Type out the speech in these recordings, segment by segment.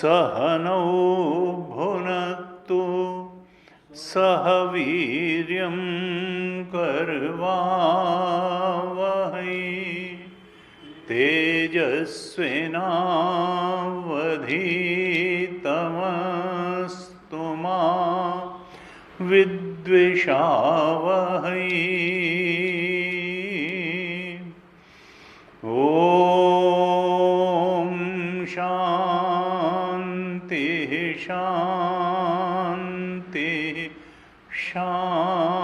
सहनौ भुनक्तु सह वीर्यं करवावहै तेजस्विनावधीतमस्तु मा विद्विषावहै। शांति शांति।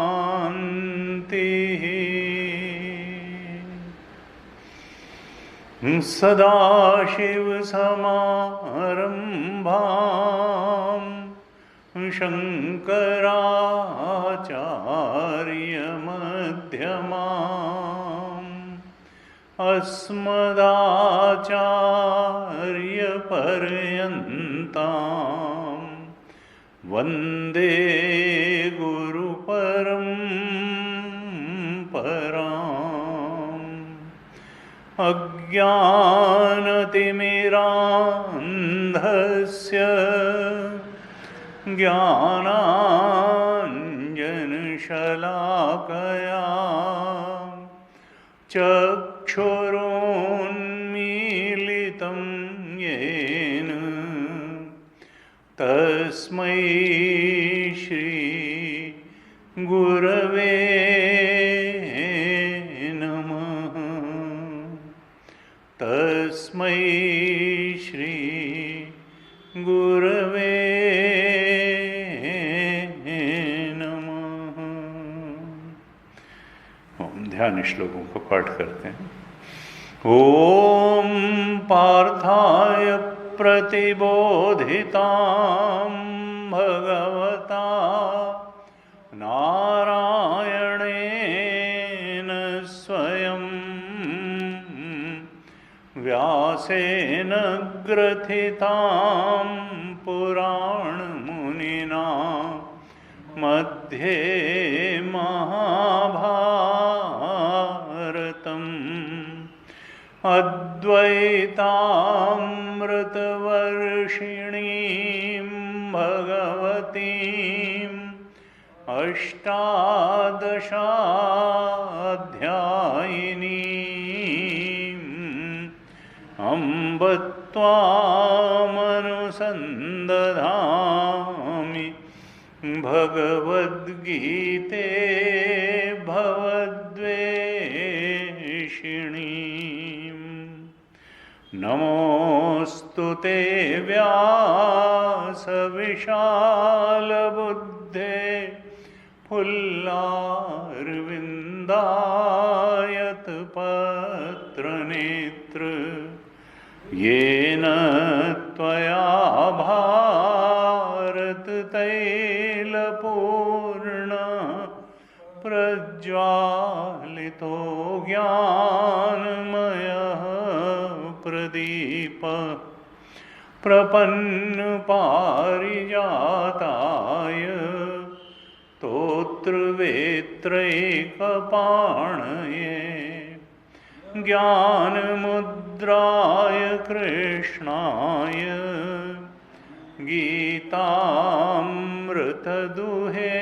सदाशिवसमारम्भां शङ्कराचार्यमध्यमाम् अस्मदाचार्यपर्यन्तां वन्दे गुरुपरम्पराम्। अज्ञानतिमिरान्धस्य ज्ञानाञ्जनशलाकया चक्षुरुन्मीलितं येन तस्मै श्री गुरवे नमः। तस्मै श्री गुरवे नमः। हम ध्यान श्लोकों को पाठ करते हैं। ओम पार्थाय प्रतिबोधितां भगवता नारायणेन स्वयं व्यासेन ग्रथितां पुराणमुनिना मध्ये महाभारतम् अद्वैतामृतवर्षिणीं भगवतीम् अष्टादशाध्यायिनीम् अम्ब त्वामनुसन्दधामि भगवद्गीते भवद्वेषिणीम्। नमोऽस्तु ते व्यासविशालबुद्धे फुल्लारविन्दायतपत्रनेत्र येन त्वया भारततैलपूर्ण प्रज्वालितो ज्ञानमयः प्रदीप प्रपन्नपारिजाताय स्तोत्रवेत्रैकपाणये ज्ञानमुद्राय कृष्णाय गीतामृतदुहे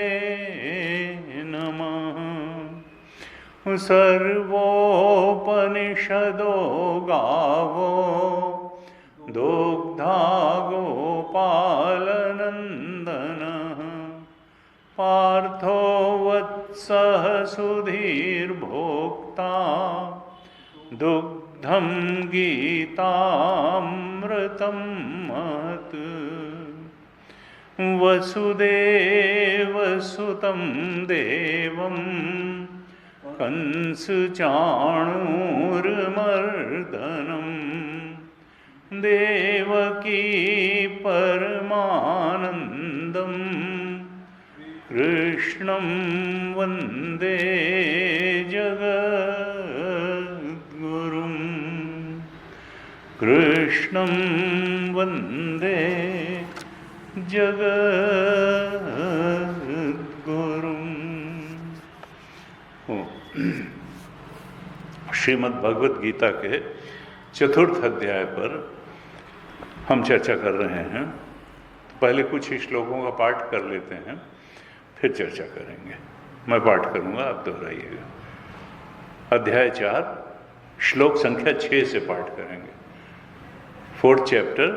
नमः। सर्वोपनिषदो गावो दुग्धा गोपालनन्दनः पार्थो वत्स वत्सः सुधीर्भोक्ता दुग्धं गीतामृतं महत् वसुदेवसुतं देवं कंसचाणूरमर्दनं देवकी परमानन्दं कृष्णं वन्दे जगद्गुरुं कृष्णं वन्दे जगद्गुरुं। श्रीमद् भगवद गीता के चतुर्थ अध्याय पर हम चर्चा कर रहे हैं। तो पहले कुछ ही श्लोकों का पाठ कर लेते हैं, फिर चर्चा करेंगे। मैं पाठ करूंगा, आप दोहराइएगा। अध्याय 4 श्लोक संख्या 6 से पाठ करेंगे। 4th चैप्टर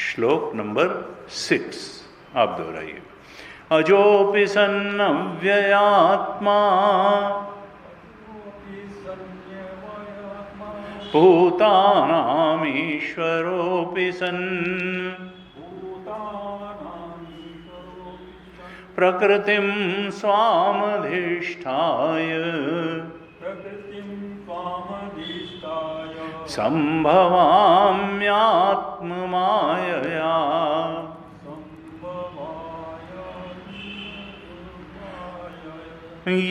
श्लोक नंबर 6 आप दोहराइएगा। अजोपि सन्नव्ययात्मा भूतानामीश्वरोऽपि सन् प्रकृतिं स्वामधिष्ठाय सम्भवाम्यात्ममायया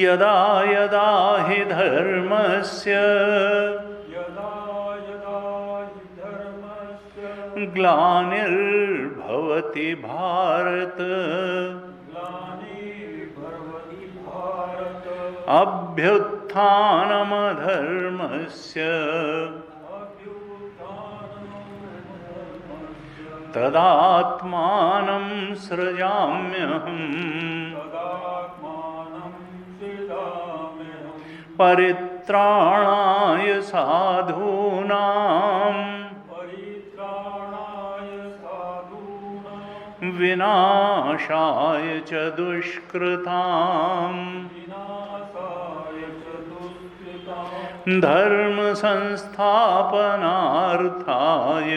यदा यदा हि धर्मस्य ग्लानिर्भवति भारत अभ्युत्थानमधर्मस्य तदात्मानं सृजाम्यहम् परित्राणाय साधूनां विनाशाय च दुष्कृताम् धर्म संस्थापनार्थाय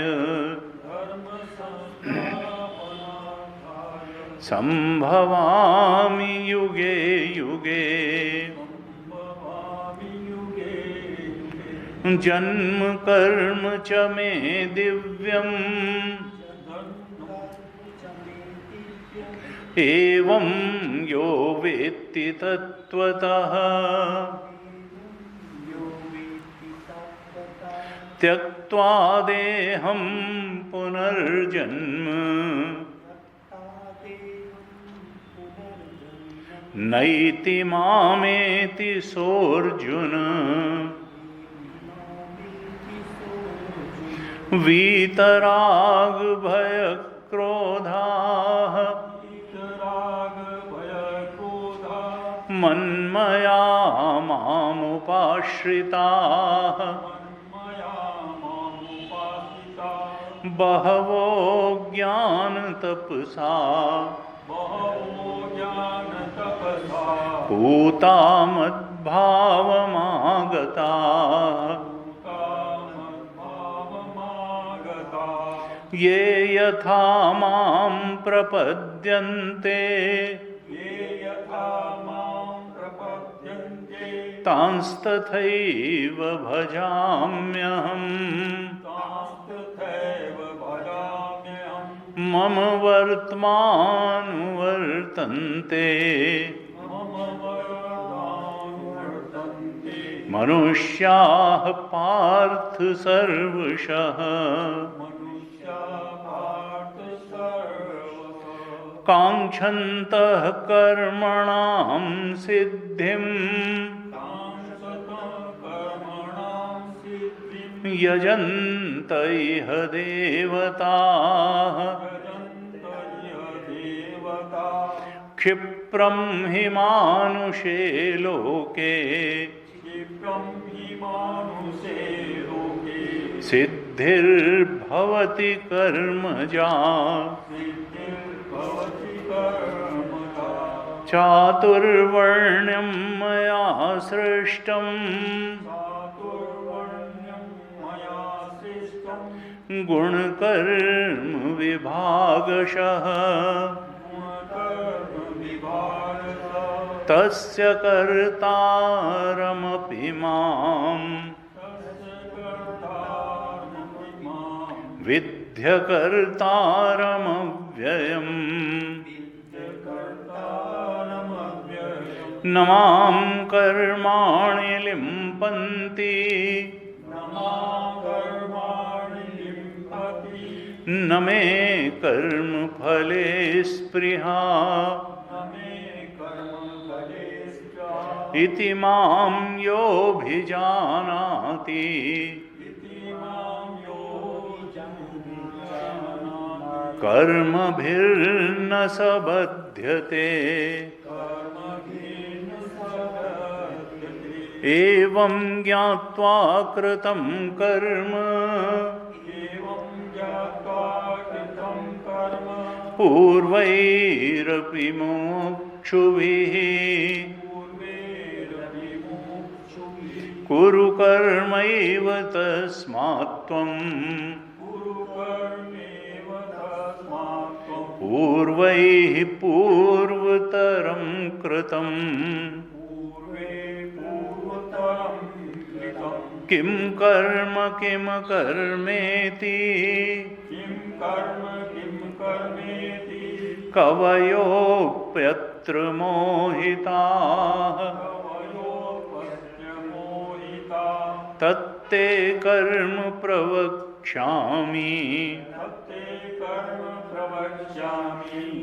संभवामि युगे युगे जन्म कर्म च मे दिव्यम् एवं यो वेत्ति तत्त्वतः त्यक्त्वा देहं पुनर्जन्म नैति मामेति सोऽर्जुन वीतराग भयक्रोधाः मन्मया मामुपाश्रिताः बहवो ज्ञानतपसा पूता मद्भावमागताः ये यथा मां प्रपद्यन्ते तांस्तथैव भजाम्यहम् मम वर्त्मानुवर्तन्ते मनुष्याः पार्थ सर्वशः काङ्क्षन्तः कर्मणां सिद्धिम् यजन्त इह देवताः क्षिप्रं हि मानुषे लोके सिद्धिर्भवति कर्मजा चातुर्वर्ण्यं मया सृष्टम् गुणकर्म विभागशः तस्य कर्तारमपि मां विद्यकर्तारमव्ययम् न मां कर्माणि लिम्पन्ति न मे कर्मफले स्पृहा इति मां योऽभिजानाति कर्मभिर्न स बध्यते एवं ज्ञात्वा कृतं कर्म पूर्वैरपि मुमुक्षुभिः कुरु कर्मैव तस्मात् त्वं पूर्वैः पूर्वतरं कृतं किं कर्म किं कर्मेति कवयोऽप्यत्र मोहिताः तत्ते कर्म प्रवक्ष्यामि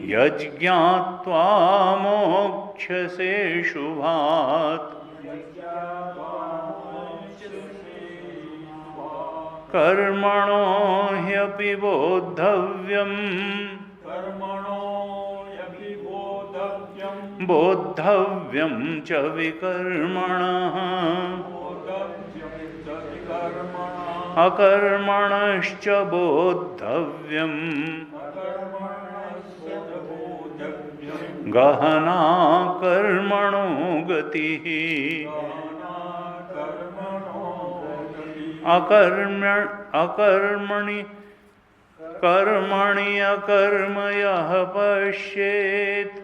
यज्ञात्वा मोक्ष्यसे शुभात् कर्मणो ह्यपि बोद्धव्यम् बोद्धव्यं च विकर्मणः अकर्मणश्च बोद्धव्यम् गहना कर्मणो गतिः अकर्मणि कर्मणि अकर्म यः पश्येत्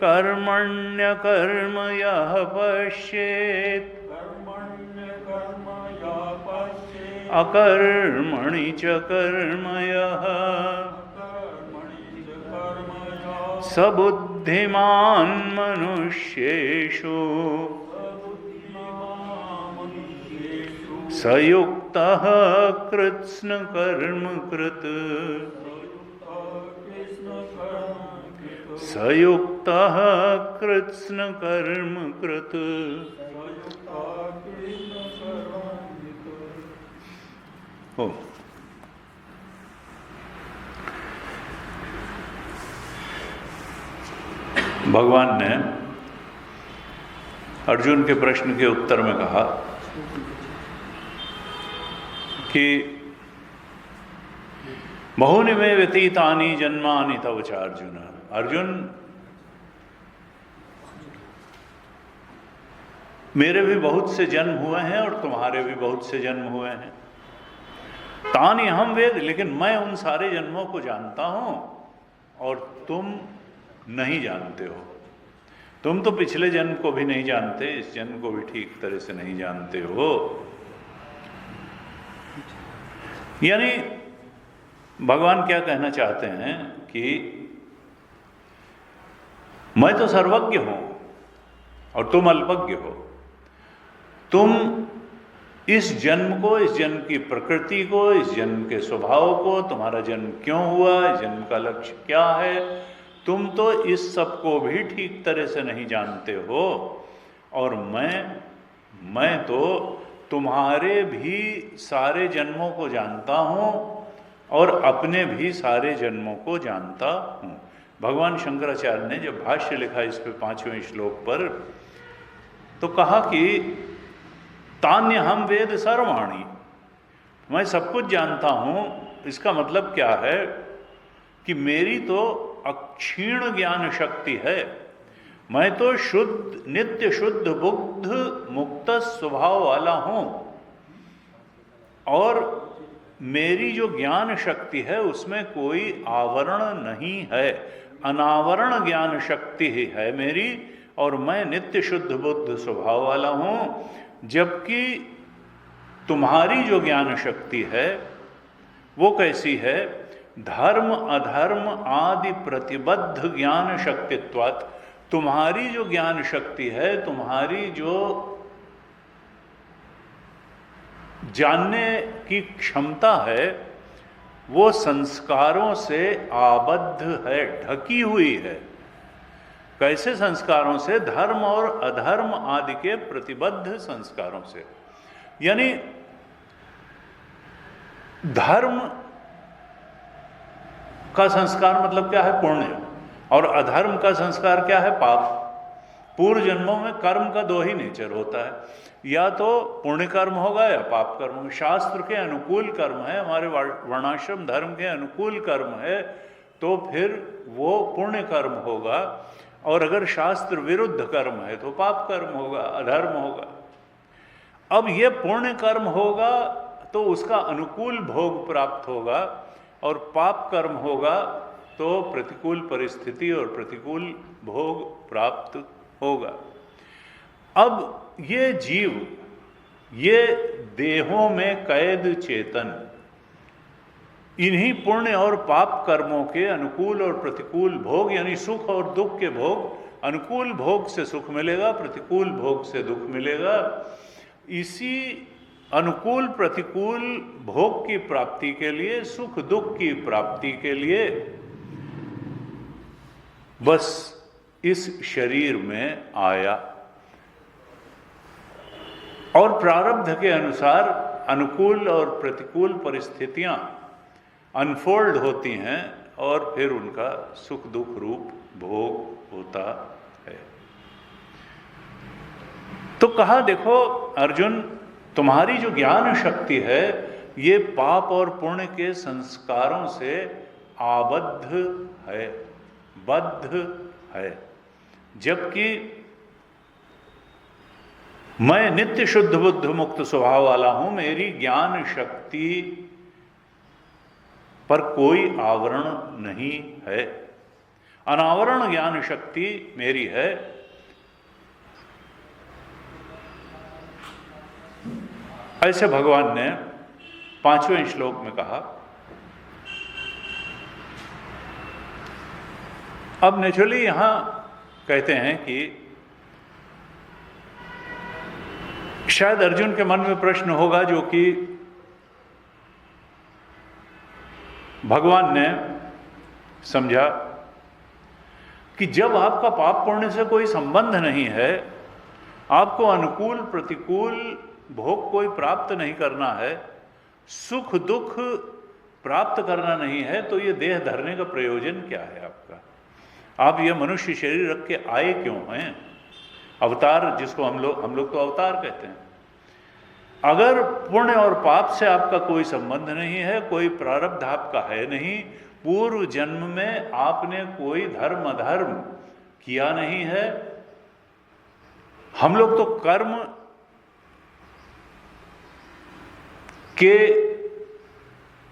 कर्मण्यकर्म यः पश्येत् अकर्मणि च कर्म यः स बुद्धिमान् मनुष्येषु स युक्तः कृत्स्नकर्म कृत् स युक्तः कृत्स्नकर्म कृत्। हो भगवान ने अर्जुन के प्रश्न के उत्तर में कहा कि बहुनि मे व्यतीतानि जन्मानि तव च अर्जुन। अर्जुन, मेरे भी बहुत से जन्म हुए हैं और तुम्हारे भी बहुत से जन्म हुए हैं। तानि हम वेद, लेकिन मैं उन सारे जन्मों को जानता हूं और तुम नहीं जानते हो। तुम तो पिछले जन्म को भी नहीं जानते, इस जन्म को भी ठीक तरह से नहीं जानते हो। यानी भगवान क्या कहना चाहते हैं कि मैं तो सर्वज्ञ हूं और तुम अल्पज्ञ हो। तुम इस जन्म को, इस जन्म की प्रकृति को, इस जन्म के स्वभाव को, तुम्हारा जन्म क्यों हुआ, इस जन्म का लक्ष्य क्या है, तुम तो इस सब को भी ठीक तरह से नहीं जानते हो। और मैं तो तुम्हारे भी सारे जन्मों को जानता हूं और अपने भी सारे जन्मों को जानता हूं। भगवान शंकराचार्य ने जब भाष्य लिखा इस पे 5वें श्लोक पर, तो कहा कि तान्य हम वेद सर्वाणि, मैं सब कुछ जानता हूं। इसका मतलब क्या है कि मेरी तो अक्षीण ज्ञान शक्ति है, मैं तो शुद्ध नित्य शुद्ध बुद्ध मुक्त स्वभाव वाला हूं, और मेरी जो ज्ञान शक्ति है उसमें कोई आवरण नहीं है, अनावरण ज्ञान शक्ति ही है मेरी, और मैं नित्य शुद्ध बुद्ध स्वभाव वाला हूं। जबकि तुम्हारी जो ज्ञान शक्ति है वो कैसी है? धर्म अधर्म आदि प्रतिबद्ध ज्ञान शक्तित्वात्, तुम्हारी जो ज्ञान शक्ति है, तुम्हारी जो जानने की क्षमता है, वो संस्कारों से आबद्ध है, ढकी हुई है। कैसे संस्कारों से? धर्म और अधर्म आदि के प्रतिबद्ध संस्कारों से। यानी धर्म का संस्कार मतलब क्या है? पुण्य। और अधर्म का संस्कार क्या है? पाप। पूर्व जन्मों में कर्म का दो ही नेचर होता है, या तो पुण्य कर्म होगा या पाप कर्म होगा। शास्त्र के अनुकूल कर्म है, हमारे वर्णाश्रम धर्म के अनुकूल कर्म है, तो फिर वो पुण्य कर्म होगा, और अगर शास्त्र विरुद्ध कर्म है तो पाप कर्म होगा, अधर्म होगा। अब ये पुण्य कर्म होगा तो उसका अनुकूल भोग प्राप्त होगा, और पाप कर्म होगा तो प्रतिकूल परिस्थिति और प्रतिकूल भोग प्राप्त होगा। अब ये जीव, ये देहों में कैद चेतन, इन्हीं पुण्य और पाप कर्मों के अनुकूल और प्रतिकूल भोग, यानी सुख और दुख के भोग, अनुकूल भोग से सुख मिलेगा, प्रतिकूल भोग से दुख मिलेगा। इसी अनुकूल प्रतिकूल भोग की प्राप्ति के लिए, सुख दुख की प्राप्ति के लिए बस इस शरीर में आया, और प्रारब्ध के अनुसार अनुकूल और प्रतिकूल परिस्थितियां अनफोल्ड होती हैं, और फिर उनका सुख दुख रूप भोग होता है। तो कहा, देखो अर्जुन, तुम्हारी जो ज्ञान शक्ति है ये पाप और पुण्य के संस्कारों से आबद्ध है, बद्ध है, जबकि मैं नित्य शुद्ध बुद्ध मुक्त स्वभाव वाला हूं। मेरी ज्ञान शक्ति पर कोई आवरण नहीं है, अनावरण ज्ञान शक्ति मेरी है। ऐसे भगवान ने 5वें श्लोक में कहा। अब नेचुरली यहां कहते हैं कि शायद अर्जुन के मन में प्रश्न होगा जो कि भगवान ने समझा कि जब आपका पाप पुण्य से कोई संबंध नहीं है, आपको अनुकूल प्रतिकूल भोग कोई प्राप्त नहीं करना है, सुख दुख प्राप्त करना नहीं है, तो ये देह धरने का प्रयोजन क्या है आपका? आप ये मनुष्य शरीर रख के आए क्यों हैं? अवतार, जिसको हम लोग तो अवतार कहते हैं। अगर पुण्य और पाप से आपका कोई संबंध नहीं है, कोई प्रारब्ध आपका है नहीं, पूर्व जन्म में आपने कोई धर्म अधर्म किया नहीं है, हम लोग तो कर्म के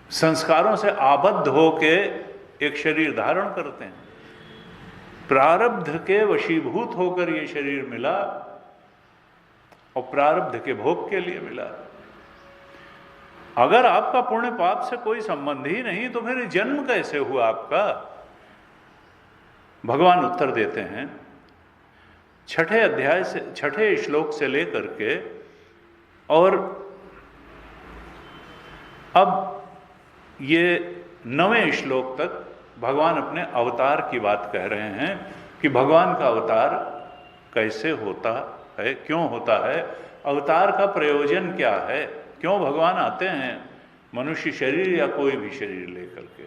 संस्कारों से आबद्ध होके एक शरीर धारण करते हैं, प्रारब्ध के वशीभूत होकर ये शरीर मिला और प्रारब्ध के भोग के लिए मिला। अगर आपका पुण्य पाप से कोई संबंध ही नहीं तो फिर जन्म कैसे हुआ आपका? भगवान उत्तर देते हैं 6ठे अध्याय से, 6ठे श्लोक से लेकर के, और अब ये 9वें श्लोक तक भगवान अपने अवतार की बात कह रहे हैं कि भगवान का अवतार कैसे होता है, क्यों होता है, अवतार का प्रयोजन क्या है, क्यों भगवान आते हैं मनुष्य शरीर या कोई भी शरीर लेकर के।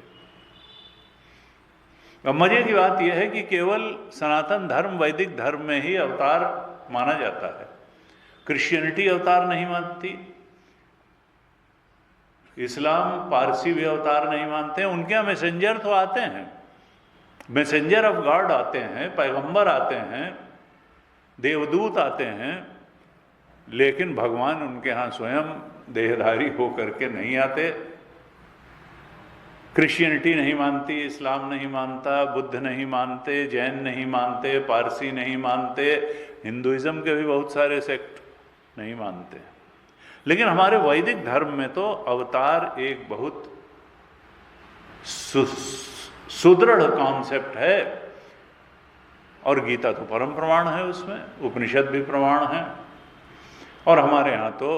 अब मजे की बात यह है कि केवल सनातन धर्म, वैदिक धर्म में ही अवतार माना जाता है। क्रिश्चियनिटी अवतार नहीं मानती, इस्लाम पारसी भी अवतार नहीं मानते हैं, उनके यहाँ मैसेंजर तो आते हैं, मैसेंजर ऑफ गॉड आते हैं, पैगंबर आते हैं, देवदूत आते हैं, लेकिन भगवान उनके यहाँ स्वयं देहधारी हो करके नहीं आते। क्रिश्चियनिटी नहीं मानती, इस्लाम नहीं मानता, बुद्ध नहीं मानते, जैन नहीं मानते, पारसी नहीं मानते, हिंदुइज्म के भी बहुत सारे सेक्ट नहीं मानते। लेकिन हमारे वैदिक धर्म में तो अवतार एक बहुत सुदृढ़ कॉन्सेप्ट है, और गीता तो परम प्रमाण है, उसमें उपनिषद भी प्रमाण है। और हमारे यहाँ तो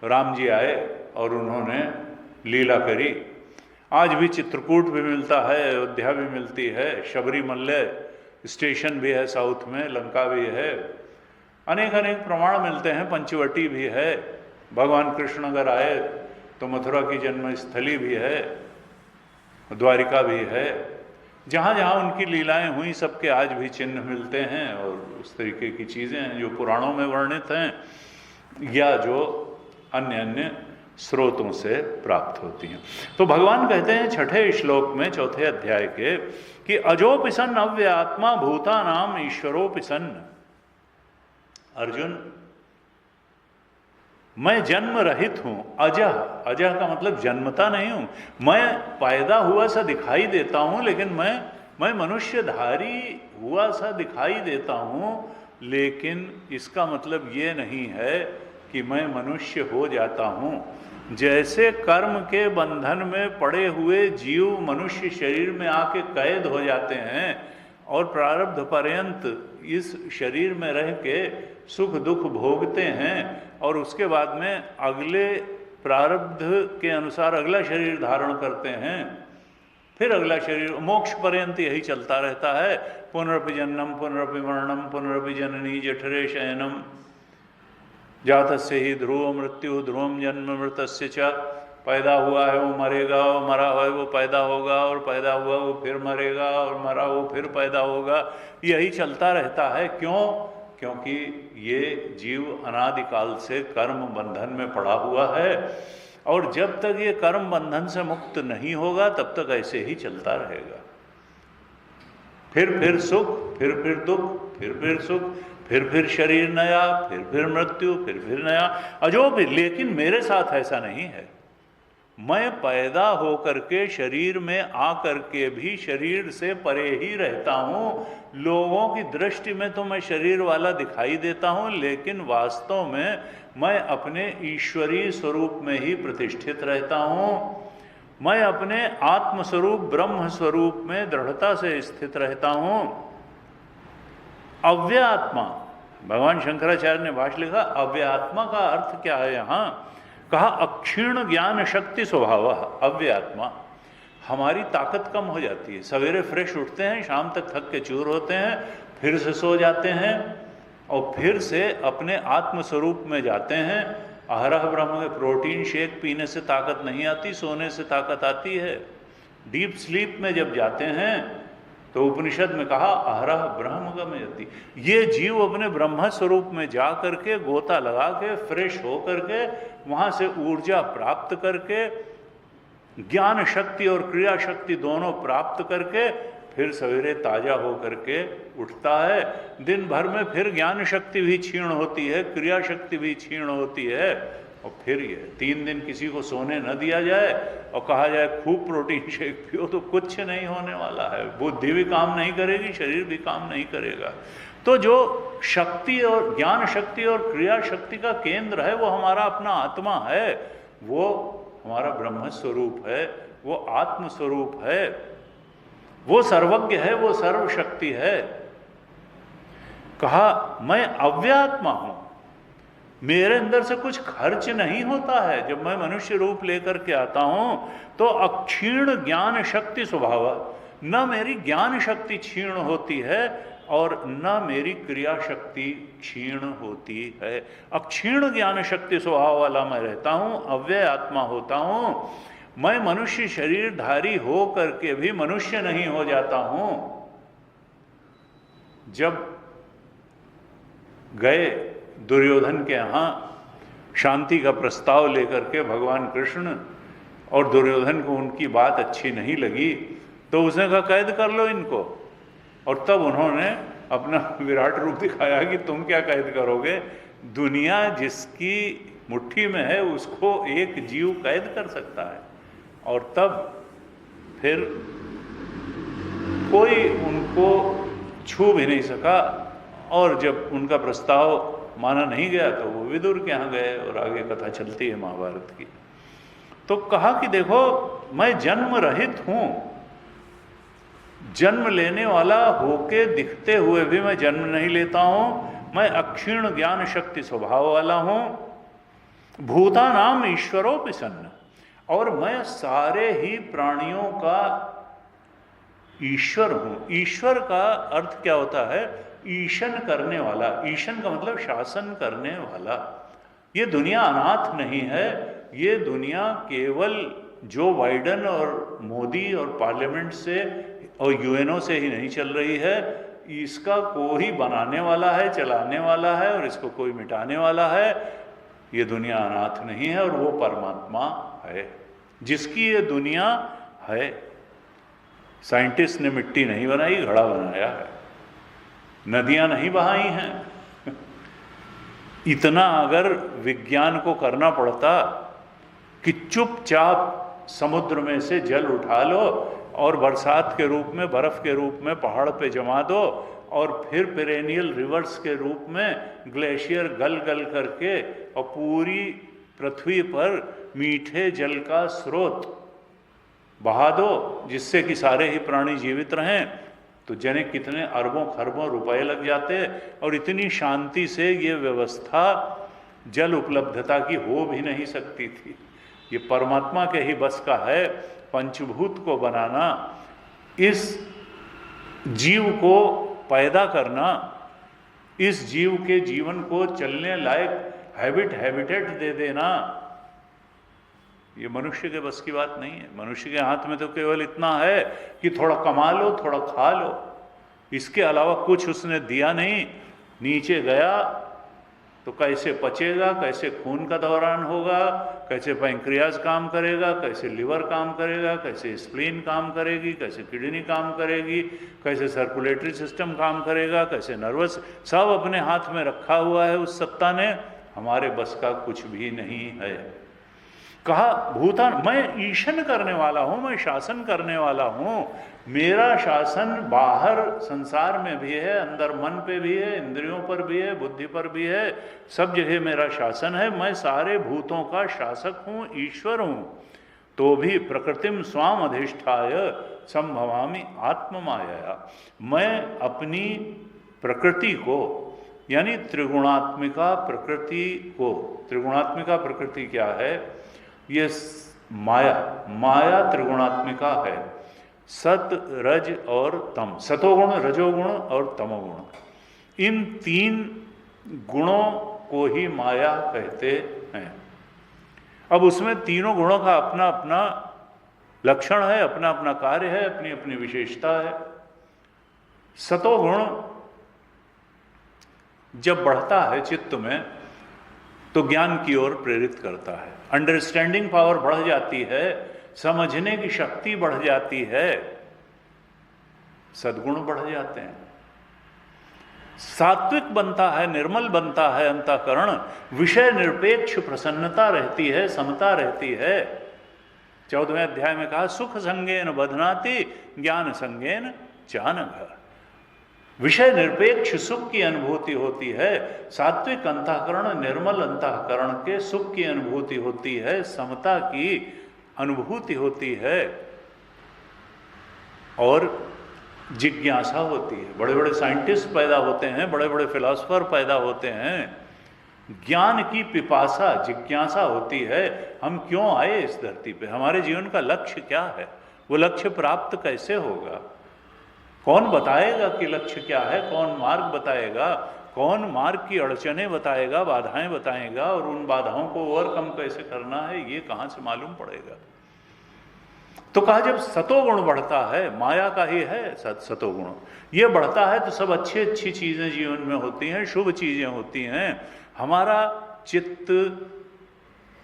राम जी आए और उन्होंने लीला करी। आज भी चित्रकूट भी मिलता है, अयोध्या भी मिलती है, शबरीमल्ले स्टेशन भी है साउथ में, लंका भी है, अनेक अनेक प्रमाण मिलते हैं, पंचवटी भी है। भगवान कृष्ण अगर आए तो मथुरा की जन्मस्थली भी है, द्वारिका भी है। जहाँ जहाँ उनकी लीलाएं हुई सबके आज भी चिन्ह मिलते हैं, और उस तरीके की चीज़ें हैं जो पुराणों में वर्णित हैं या जो अन्य अन्य स्रोतों से प्राप्त होती हैं। तो भगवान कहते हैं छठे श्लोक में, चौथे अध्याय के, कि अजोपिसन अव्यात्मा भूतानाम ईश्वरोपिसन। अर्जुन, मैं जन्म रहित हूं, अजह, अजह का मतलब जन्मता नहीं हूं, मैं पैदा हुआ सा दिखाई देता हूं, लेकिन मैं मनुष्यधारी हुआ सा दिखाई देता हूं, लेकिन इसका मतलब ये नहीं है कि मैं मनुष्य हो जाता हूं। जैसे कर्म के बंधन में पड़े हुए जीव मनुष्य शरीर में आके कैद हो जाते हैं और प्रारब्ध पर्यंत इस शरीर में रह के सुख दुख भोगते हैं, और उसके बाद में अगले प्रारब्ध के अनुसार अगला शरीर धारण करते हैं, फिर अगला शरीर, मोक्ष पर्यंत यही चलता रहता है। पुनरपि जन्म पुनरपि मरणम पुनरपि जननी जठरे शयनम जातस्य ही ध्रुव मृत्यु ध्रुवम जन्म मृतस्य च। पैदा हुआ है वो मरेगा, वो मरा हुआ है वो पैदा होगा, और पैदा हुआ वो फिर मरेगा, और मरा वो फिर पैदा होगा, यही चलता रहता है। क्यों? क्योंकि ये जीव अनादिकाल से कर्म बंधन में पड़ा हुआ है, और जब तक ये कर्म बंधन से मुक्त नहीं होगा तब तक ऐसे ही चलता रहेगा। फिर सुख, फिर दुख, फिर सुख, फिर शरीर नया, फिर मृत्यु, फिर नया, अजो भी। लेकिन मेरे साथ ऐसा नहीं है। मैं पैदा होकर के शरीर में आकर के भी शरीर से परे ही रहता हूँ। लोगों की दृष्टि में तो मैं शरीर वाला दिखाई देता हूँ, लेकिन वास्तव में मैं अपने ईश्वरीय स्वरूप में ही प्रतिष्ठित रहता हूँ। मैं अपने आत्म स्वरूप ब्रह्म स्वरूप में दृढ़ता से स्थित रहता हूँ। अव्यात्मा, भगवान शंकराचार्य ने भाष्य लिखा, अव्यात्मा का अर्थ क्या है यहाँ? कहा अक्षीण ज्ञान शक्ति स्वभाव। अव्यात्मा, हमारी ताकत कम हो जाती है। सवेरे फ्रेश उठते हैं, शाम तक थक के चूर होते हैं, फिर से सो जाते हैं, और फिर से अपने आत्म स्वरूप में जाते हैं। अहरह ब्रह्म में प्रोटीन शेक पीने से ताकत नहीं आती, सोने से ताकत आती है। डीप स्लीप में जब जाते हैं तो उपनिषद में कहा अहरह ब्रह्म गमयति। ये जीव अपने ब्रह्म स्वरूप में जा करके गोता लगा के फ्रेश हो करके वहाँ से ऊर्जा प्राप्त करके, ज्ञान शक्ति और क्रिया शक्ति दोनों प्राप्त करके फिर सवेरे ताजा हो करके उठता है। दिन भर में फिर ज्ञान शक्ति भी क्षीण होती है, क्रिया शक्ति भी क्षीण होती है, और फिर ये 3 दिन किसी को सोने न दिया जाए और कहा जाए खूब प्रोटीन शेक पियो तो कुछ नहीं होने वाला है। बुद्धि भी काम नहीं करेगी, शरीर भी काम नहीं करेगा। तो जो शक्ति और ज्ञान शक्ति और क्रिया शक्ति का केंद्र है वो हमारा अपना आत्मा है, वो हमारा ब्रह्म स्वरूप है, वो आत्म स्वरूप है, वो सर्वज्ञ है, वो सर्वशक्ति है। कहा मैं अव्यात्मा हूं, मेरे अंदर से कुछ खर्च नहीं होता है। जब मैं मनुष्य रूप लेकर के आता हूं तो अक्षीण ज्ञान शक्ति स्वभाव, न मेरी ज्ञान शक्ति क्षीण होती है और न मेरी क्रिया शक्ति क्षीण होती है। अक्षीण ज्ञान शक्ति स्वभाव वाला मैं रहता हूं, अव्यय आत्मा होता हूं। मैं मनुष्य शरीरधारी हो करके भी मनुष्य नहीं हो जाता हूं। जब गए दुर्योधन के यहाँ शांति का प्रस्ताव लेकर के भगवान कृष्ण, और दुर्योधन को उनकी बात अच्छी नहीं लगी तो उसने कहा कैद कर लो इनको, और तब उन्होंने अपना विराट रूप दिखाया कि तुम क्या कैद करोगे, दुनिया जिसकी मुट्ठी में है उसको एक जीव कैद कर सकता है। और तब फिर कोई उनको छू भी नहीं सका, और जब उनका प्रस्ताव माना नहीं गया तो वो विदुर के यहाँ गए, और आगे कथा चलती है महाभारत की। तो कहा कि देखो मैं जन्म रहित हूं, जन्म लेने वाला होके दिखते हुए भी मैं जन्म नहीं लेता हूं, मैं अक्षीण ज्ञान शक्ति स्वभाव वाला हूं, भूतानाम ईश्वरो प्रसन्न, और मैं सारे ही प्राणियों का ईश्वर हूं। ईश्वर का अर्थ क्या होता है? ईशन करने वाला। ईशन का मतलब शासन करने वाला। ये दुनिया अनाथ नहीं है, ये दुनिया केवल जो बाइडेन और मोदी और पार्लियामेंट से और यूएनओ से ही नहीं चल रही है, इसका कोई बनाने वाला है, चलाने वाला है, और इसको कोई मिटाने वाला है। ये दुनिया अनाथ नहीं है, और वो परमात्मा है जिसकी ये दुनिया है। साइंटिस्ट ने मिट्टी नहीं बनाई, घड़ा बनाया है, नदियां नहीं बहाई हैं। इतना अगर विज्ञान को करना पड़ता कि चुपचाप समुद्र में से जल उठा लो और बरसात के रूप में, बर्फ के रूप में पहाड़ पे जमा दो, और फिर पेरेनियल रिवर्स के रूप में ग्लेशियर गल गल करके और पूरी पृथ्वी पर मीठे जल का स्रोत बहा दो, जिससे कि सारे ही प्राणी जीवित रहें, तो जाने कितने अरबों खरबों रुपए लग जाते। और इतनी शांति से ये व्यवस्था जल उपलब्धता की हो भी नहीं सकती थी। ये परमात्मा के ही बस का है पंचभूत को बनाना, इस जीव को पैदा करना, इस जीव के जीवन को चलने लायक हैबिटेट दे देना। ये मनुष्य के बस की बात नहीं है। मनुष्य के हाथ में तो केवल इतना है कि थोड़ा कमा लो, थोड़ा खा लो, इसके अलावा कुछ उसने दिया नहीं। नीचे गया तो कैसे पचेगा, कैसे खून का दौरान होगा, कैसे पैंक्रियाज काम करेगा, कैसे लिवर काम करेगा, कैसे स्प्लीन काम करेगी, कैसे किडनी काम करेगी, कैसे सर्कुलेटरी सिस्टम काम करेगा, कैसे नर्वस, सब अपने हाथ में रखा हुआ है उस सत्ता ने। हमारे बस का कुछ भी नहीं है। कहा भूतान, मैं ईशन करने वाला हूं, मैं शासन करने वाला हूं। मेरा शासन बाहर संसार में भी है, अंदर मन पे भी है, इंद्रियों पर भी है, बुद्धि पर भी है, सब जगह मेरा शासन है। मैं सारे भूतों का शासक हूं, ईश्वर हूं। तो भी प्रकृतिम स्वाम अधिष्ठाय संभवामि आत्ममाया, मैं अपनी प्रकृति को, यानी त्रिगुणात्मिका प्रकृति को, त्रिगुणात्मिका प्रकृति क्या है? ये माया त्रिगुणात्मिका है, सत, रज और तम, सतोगुण, रजोगुण और तमोगुण। इन तीन गुणों को ही माया कहते हैं। अब उसमें तीनों गुणों का अपना अपना लक्षण है, अपना अपना कार्य है, अपनी अपनी विशेषता है। सतोगुण जब बढ़ता है चित्त में तो ज्ञान की ओर प्रेरित करता है, अंडरस्टैंडिंग पावर बढ़ जाती है, समझने की शक्ति बढ़ जाती है, सद्गुण बढ़ जाते हैं, सात्विक बनता है, निर्मल बनता है अंतःकरण, विषय निरपेक्ष प्रसन्नता रहती है, समता रहती है। 14वें अध्याय में कहा सुख संगेन बधनाति ज्ञान संगेन चानघ। विषय निरपेक्ष सुख की अनुभूति होती है, सात्विक अंतःकरण, निर्मल अंतःकरण के सुख की अनुभूति होती है, समता की अनुभूति होती है, और जिज्ञासा होती है। बड़े बड़े साइंटिस्ट पैदा होते हैं, बड़े बड़े फिलॉसफर पैदा होते हैं, ज्ञान की पिपासा, जिज्ञासा होती है। हम क्यों आए इस धरती पे, हमारे जीवन का लक्ष्य क्या है, वो लक्ष्य प्राप्त कैसे होगा, कौन बताएगा कि लक्ष्य क्या है, कौन मार्ग बताएगा, कौन मार्ग की अड़चनें बताएगा, बाधाएं बताएगा, और उन बाधाओं को ओवरकम कैसे करना है, ये कहाँ से मालूम पड़ेगा। तो कहा जब सतोगुण बढ़ता है, माया का ही है सतोगुण, ये बढ़ता है तो सब अच्छी अच्छी चीज़ें जीवन में होती हैं, शुभ चीज़ें होती हैं। हमारा चित्त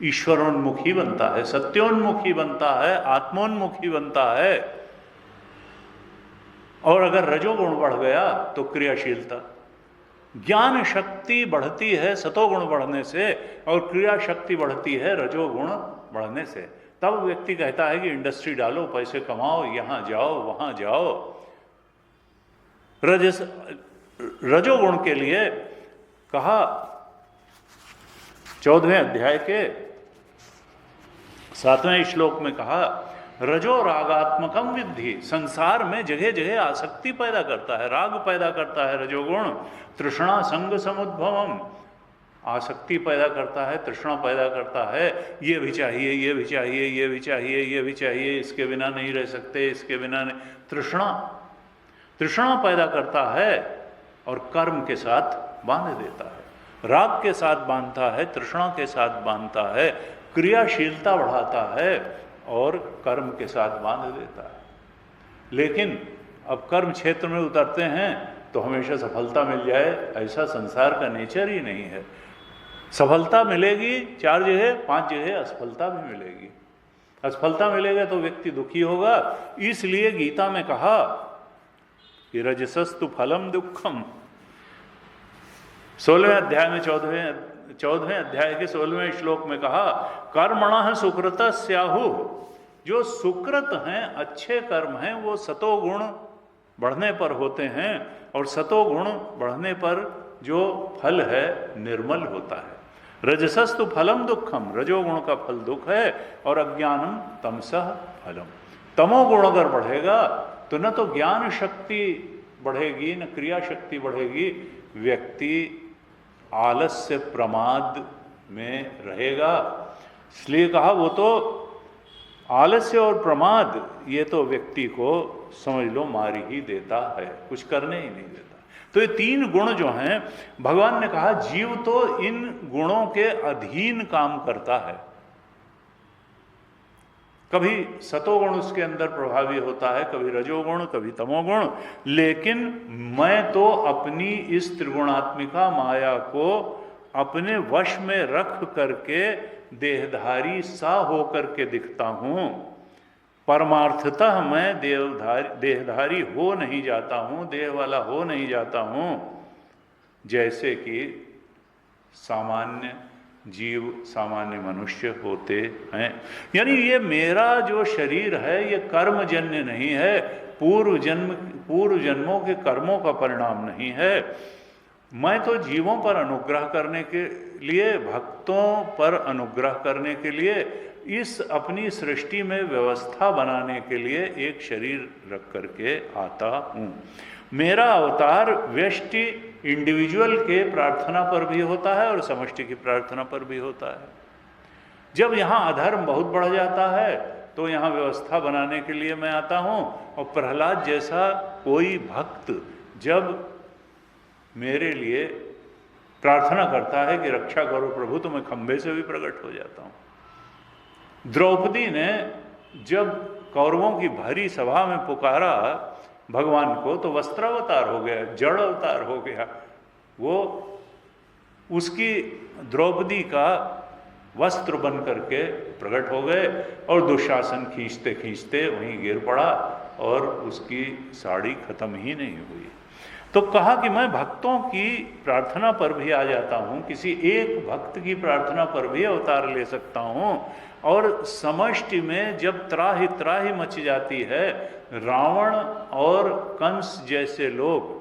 ईश्वरोन्मुखी बनता है, सत्योन्मुखी बनता है, आत्मोन्मुखी बनता है। और अगर रजोगुण बढ़ गया तो क्रियाशीलता, ज्ञान शक्ति बढ़ती है सतोगुण बढ़ने से और क्रिया शक्ति बढ़ती है रजोगुण बढ़ने से। तब व्यक्ति कहता है कि इंडस्ट्री डालो, पैसे कमाओ, यहां जाओ वहां जाओ। रजोगुण के लिए कहा 14वें अध्याय के 7वें श्लोक में कहा, रजो रागात्मकम विद्धि, संसार में जगह जगह आसक्ति पैदा करता है, राग पैदा करता है रजोगुण। तृष्णा संग समुद्भवम, आसक्ति पैदा करता है, तृष्णा पैदा करता है, ये भी चाहिए, ये भी चाहिए, ये भी चाहिए, ये भी चाहिए, इसके बिना नहीं रह सकते, इसके बिना नहीं। तृष्णा पैदा करता है और कर्म के साथ बांध देता है, राग के साथ बांधता है, तृष्णा के साथ बांधता है, क्रियाशीलता बढ़ाता है और कर्म के साथ बांध देता है। लेकिन अब कर्म क्षेत्र में उतरते हैं तो हमेशा सफलता मिल जाए, ऐसा संसार का नेचर ही नहीं है। सफलता मिलेगी 4 जगह, 5 जगह असफलता भी मिलेगी। असफलता मिलेगा तो व्यक्ति दुखी होगा। इसलिए गीता में कहा कि रजसस्तु फलम दुखम, 16वें अध्याय में 14वें अध्याय के 16वें श्लोक में कहा, कर्मणः सुकृत स्याहु, जो सुकृत हैं, अच्छे कर्म हैं, वो सतोगुण बढ़ने पर होते हैं और सतोगुण बढ़ने पर जो फल है निर्मल होता है। रजसस्तु फलम दुखम, रजोगुण का फल दुख है और अज्ञानम तमसः फलम। तमोगुण अगर बढ़ेगा तो न तो ज्ञान शक्ति बढ़ेगी न क्रिया शक्ति बढ़ेगी, व्यक्ति आलस्य प्रमाद में रहेगा। इसलिए कहा वो तो आलस्य और प्रमाद ये तो व्यक्ति को समझ लो मार ही देता है, कुछ करने ही नहीं देता। तो ये 3 गुण जो हैं, भगवान ने कहा जीव तो इन गुणों के अधीन काम करता है। कभी सतोगुण उसके अंदर प्रभावी होता है, कभी रजोगुण, कभी तमोगुण, लेकिन मैं तो अपनी इस त्रिगुणात्मिका माया को अपने वश में रख करके देहधारी सा होकर के दिखता हूं। परमार्थतः मैं देहधारी हो नहीं जाता हूं, देह वाला हो नहीं जाता हूं, जैसे कि सामान्य जीव, सामान्य मनुष्य होते हैं। यानी ये मेरा जो शरीर है ये कर्मजन्य नहीं है, पूर्व जन्मों के कर्मों का परिणाम नहीं है। मैं तो जीवों पर अनुग्रह करने के लिए, भक्तों पर अनुग्रह करने के लिए, इस अपनी सृष्टि में व्यवस्था बनाने के लिए एक शरीर रख करके आता हूँ। मेरा अवतार व्यष्टि इंडिविजुअल के प्रार्थना पर भी होता है और समष्टि की प्रार्थना पर भी होता है। जब यहाँ अधर्म बहुत बढ़ जाता है तो यहाँ व्यवस्था बनाने के लिए मैं आता हूँ। और प्रहलाद जैसा कोई भक्त जब मेरे लिए प्रार्थना करता है कि रक्षा करो प्रभु, तो मैं खंभे से भी प्रकट हो जाता हूँ। द्रौपदी ने जब कौरवों की भारी सभा में पुकारा भगवान को तो वस्त्रावतार हो गया, जड़ अवतार हो गया। वो उसकी द्रौपदी का वस्त्र बन करके प्रकट हो गए और दुशासन खींचते खींचते वहीं गिर पड़ा और उसकी साड़ी खत्म ही नहीं हुई। तो कहा कि मैं भक्तों की प्रार्थना पर भी आ जाता हूँ, किसी एक भक्त की प्रार्थना पर भी अवतार ले सकता हूँ। और समष्टि में जब त्राहि त्राहि मच जाती है, रावण और कंस जैसे लोग,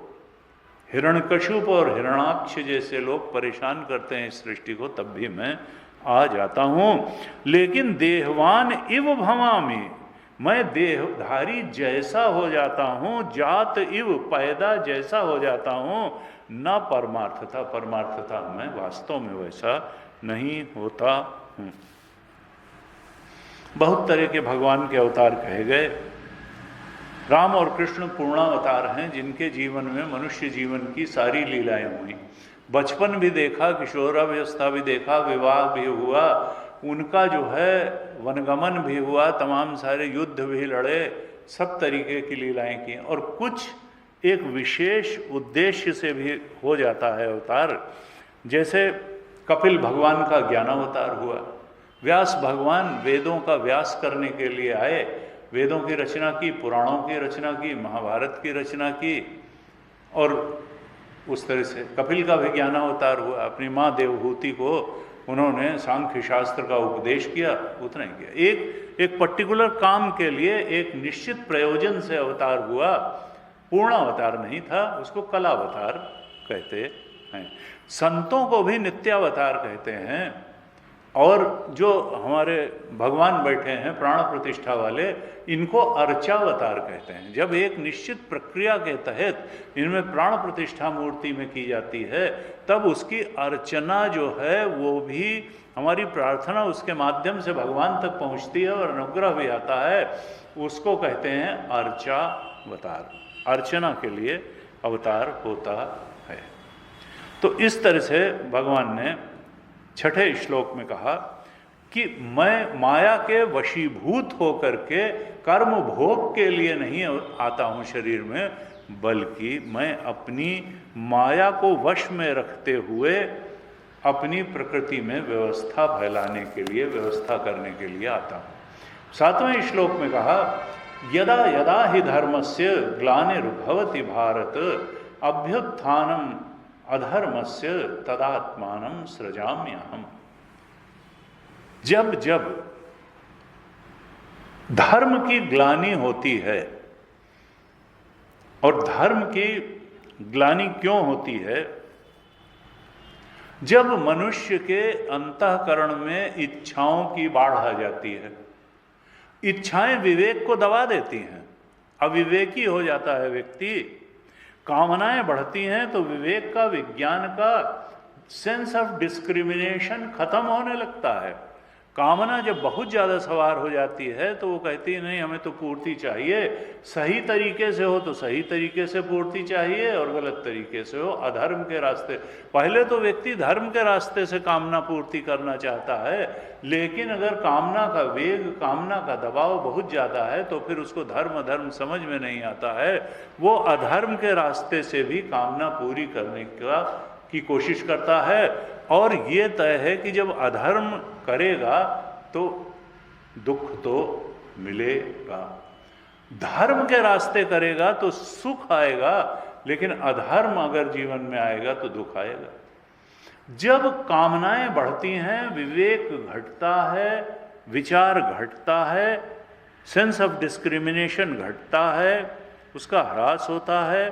हिरण्यकश्यप और हिरणाक्ष जैसे लोग परेशान करते हैं इस सृष्टि को, तब भी मैं आ जाता हूँ। लेकिन देहवान इव भवामि, मैं देहधारी जैसा हो जाता हूँ, जात इव पैदा जैसा हो जाता हूँ, न परमार्थता, परमार्थता मैं वास्तव में वैसा नहीं होता हूँ। बहुत तरह के भगवान के अवतार कहे गए। राम और कृष्ण पूर्णावतार हैं जिनके जीवन में मनुष्य जीवन की सारी लीलाएं हुई। बचपन भी देखा, किशोरावस्था भी देखा, विवाह भी हुआ, उनका जो है वनगमन भी हुआ, तमाम सारे युद्ध भी लड़े, सब तरीके की लीलाएं की। और कुछ एक विशेष उद्देश्य से भी हो जाता है अवतार। जैसे कपिल भगवान का ज्ञानावतार हुआ, व्यास भगवान वेदों का व्यास करने के लिए आए, वेदों की रचना की, पुराणों की रचना की, महाभारत की रचना की, और उस तरह से कपिल का भी ज्ञानावतार हुआ। अपनी माँ देवहूति को उन्होंने सांख्य शास्त्र का उपदेश किया, उतना ही किया। एक पर्टिकुलर काम के लिए एक निश्चित प्रयोजन से अवतार हुआ, पूर्ण अवतार नहीं था, उसको कलावतार कहते हैं। संतों को भी नित्यावतार कहते हैं, और जो हमारे भगवान बैठे हैं प्राण प्रतिष्ठा वाले, इनको अर्चावतार कहते हैं। जब एक निश्चित प्रक्रिया के तहत इनमें प्राण प्रतिष्ठा मूर्ति में की जाती है, तब उसकी अर्चना जो है वो भी, हमारी प्रार्थना उसके माध्यम से भगवान तक पहुंचती है और अनुग्रह भी आता है, उसको कहते हैं अर्चावतार। अर्चना के लिए अवतार होता है। तो इस तरह से भगवान ने छठे श्लोक में कहा कि मैं माया के वशीभूत होकर के कर्म भोग के लिए नहीं आता हूँ शरीर में, बल्कि मैं अपनी माया को वश में रखते हुए अपनी प्रकृति में व्यवस्था फैलाने के लिए, व्यवस्था करने के लिए आता हूँ। सातवें श्लोक में कहा यदा यदा हि धर्मस्य ग्लानिर्भवति भारत अभ्युत्थानम अधर्मस्य तदात्मानं सृजाम्यहम्। जब जब धर्म की ग्लानि होती है, और धर्म की ग्लानि क्यों होती है? जब मनुष्य के अंतःकरण में इच्छाओं की बाढ़ आ जाती है, इच्छाएं विवेक को दबा देती हैं, अविवेकी हो जाता है व्यक्ति, कामनाएं बढ़ती हैं तो विवेक का, विज्ञान का सेंस ऑफ डिस्क्रिमिनेशन खत्म होने लगता है। कामना जब बहुत ज़्यादा सवार हो जाती है तो वो कहती है नहीं, हमें तो पूर्ति चाहिए, सही तरीके से हो तो सही तरीके से पूर्ति चाहिए, और गलत तरीके से हो, अधर्म के रास्ते। पहले तो व्यक्ति धर्म के रास्ते से कामना पूर्ति करना चाहता है, लेकिन अगर कामना का वेग, कामना का दबाव बहुत ज़्यादा है तो फिर उसको धर्म अधर्म समझ में नहीं आता है, वो अधर्म के रास्ते से भी कामना पूरी करने की कोशिश करता है। और ये तय है कि जब अधर्म करेगा तो दुख तो मिलेगा, धर्म के रास्ते करेगा तो सुख आएगा, लेकिन अधर्म अगर जीवन में आएगा तो दुख आएगा। जब कामनाएं बढ़ती हैं, विवेक घटता है, विचार घटता है, सेंस ऑफ डिस्क्रिमिनेशन घटता है, उसका ह्रास होता है,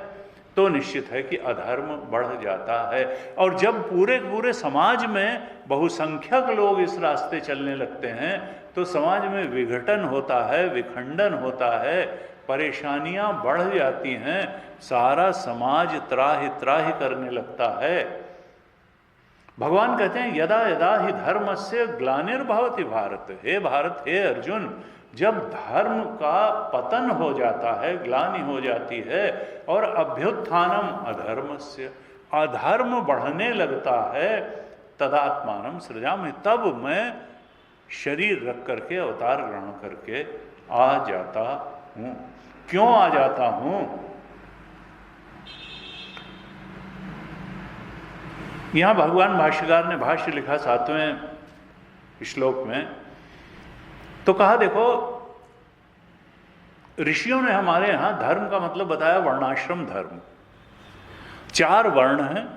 तो निश्चित है कि अधर्म बढ़ जाता है। और जब पूरे पूरे समाज में बहुसंख्यक लोग इस रास्ते चलने लगते हैं तो समाज में विघटन होता है, विखंडन होता है, परेशानियां बढ़ जाती हैं, सारा समाज त्राहि त्राहि करने लगता है। भगवान कहते हैं यदा यदा ही धर्मस्य ग्लानिर्भवति भारत। हे भारत, हे अर्जुन, जब धर्म का पतन हो जाता है, ग्लानि हो जाती है, और अभ्युत्थानम अधर्मस्य, अधर्म बढ़ने लगता है, तदात्मानं सृजामि, तब मैं शरीर रख करके, अवतार ग्रहण करके आ जाता हूँ। क्यों आ जाता हूँ? यहाँ भगवान भाष्यकार ने भाष्य लिखा 7वें श्लोक में, तो कहा देखो, ऋषियों ने हमारे यहाँ धर्म का मतलब बताया वर्णाश्रम धर्म। 4 वर्ण हैं,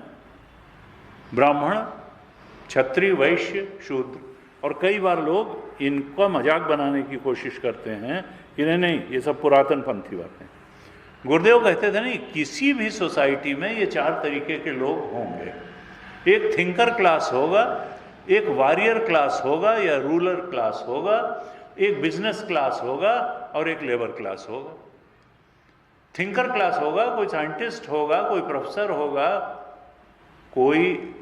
ब्राह्मण, क्षत्रिय, वैश्य, शूद्र। और कई बार लोग इनका मजाक बनाने की कोशिश करते हैं कि नहीं, ये सब पुरातन पंथी बातें। गुरुदेव कहते थे नहीं, किसी भी सोसाइटी में ये 4 तरीके के लोग होंगे। एक थिंकर क्लास होगा, एक वॉरियर क्लास होगा या रूलर क्लास होगा, एक बिजनेस क्लास होगा और एक लेबर क्लास होगा। थिंकर क्लास होगा, कोई साइंटिस्ट होगा, कोई प्रोफेसर होगा, कोई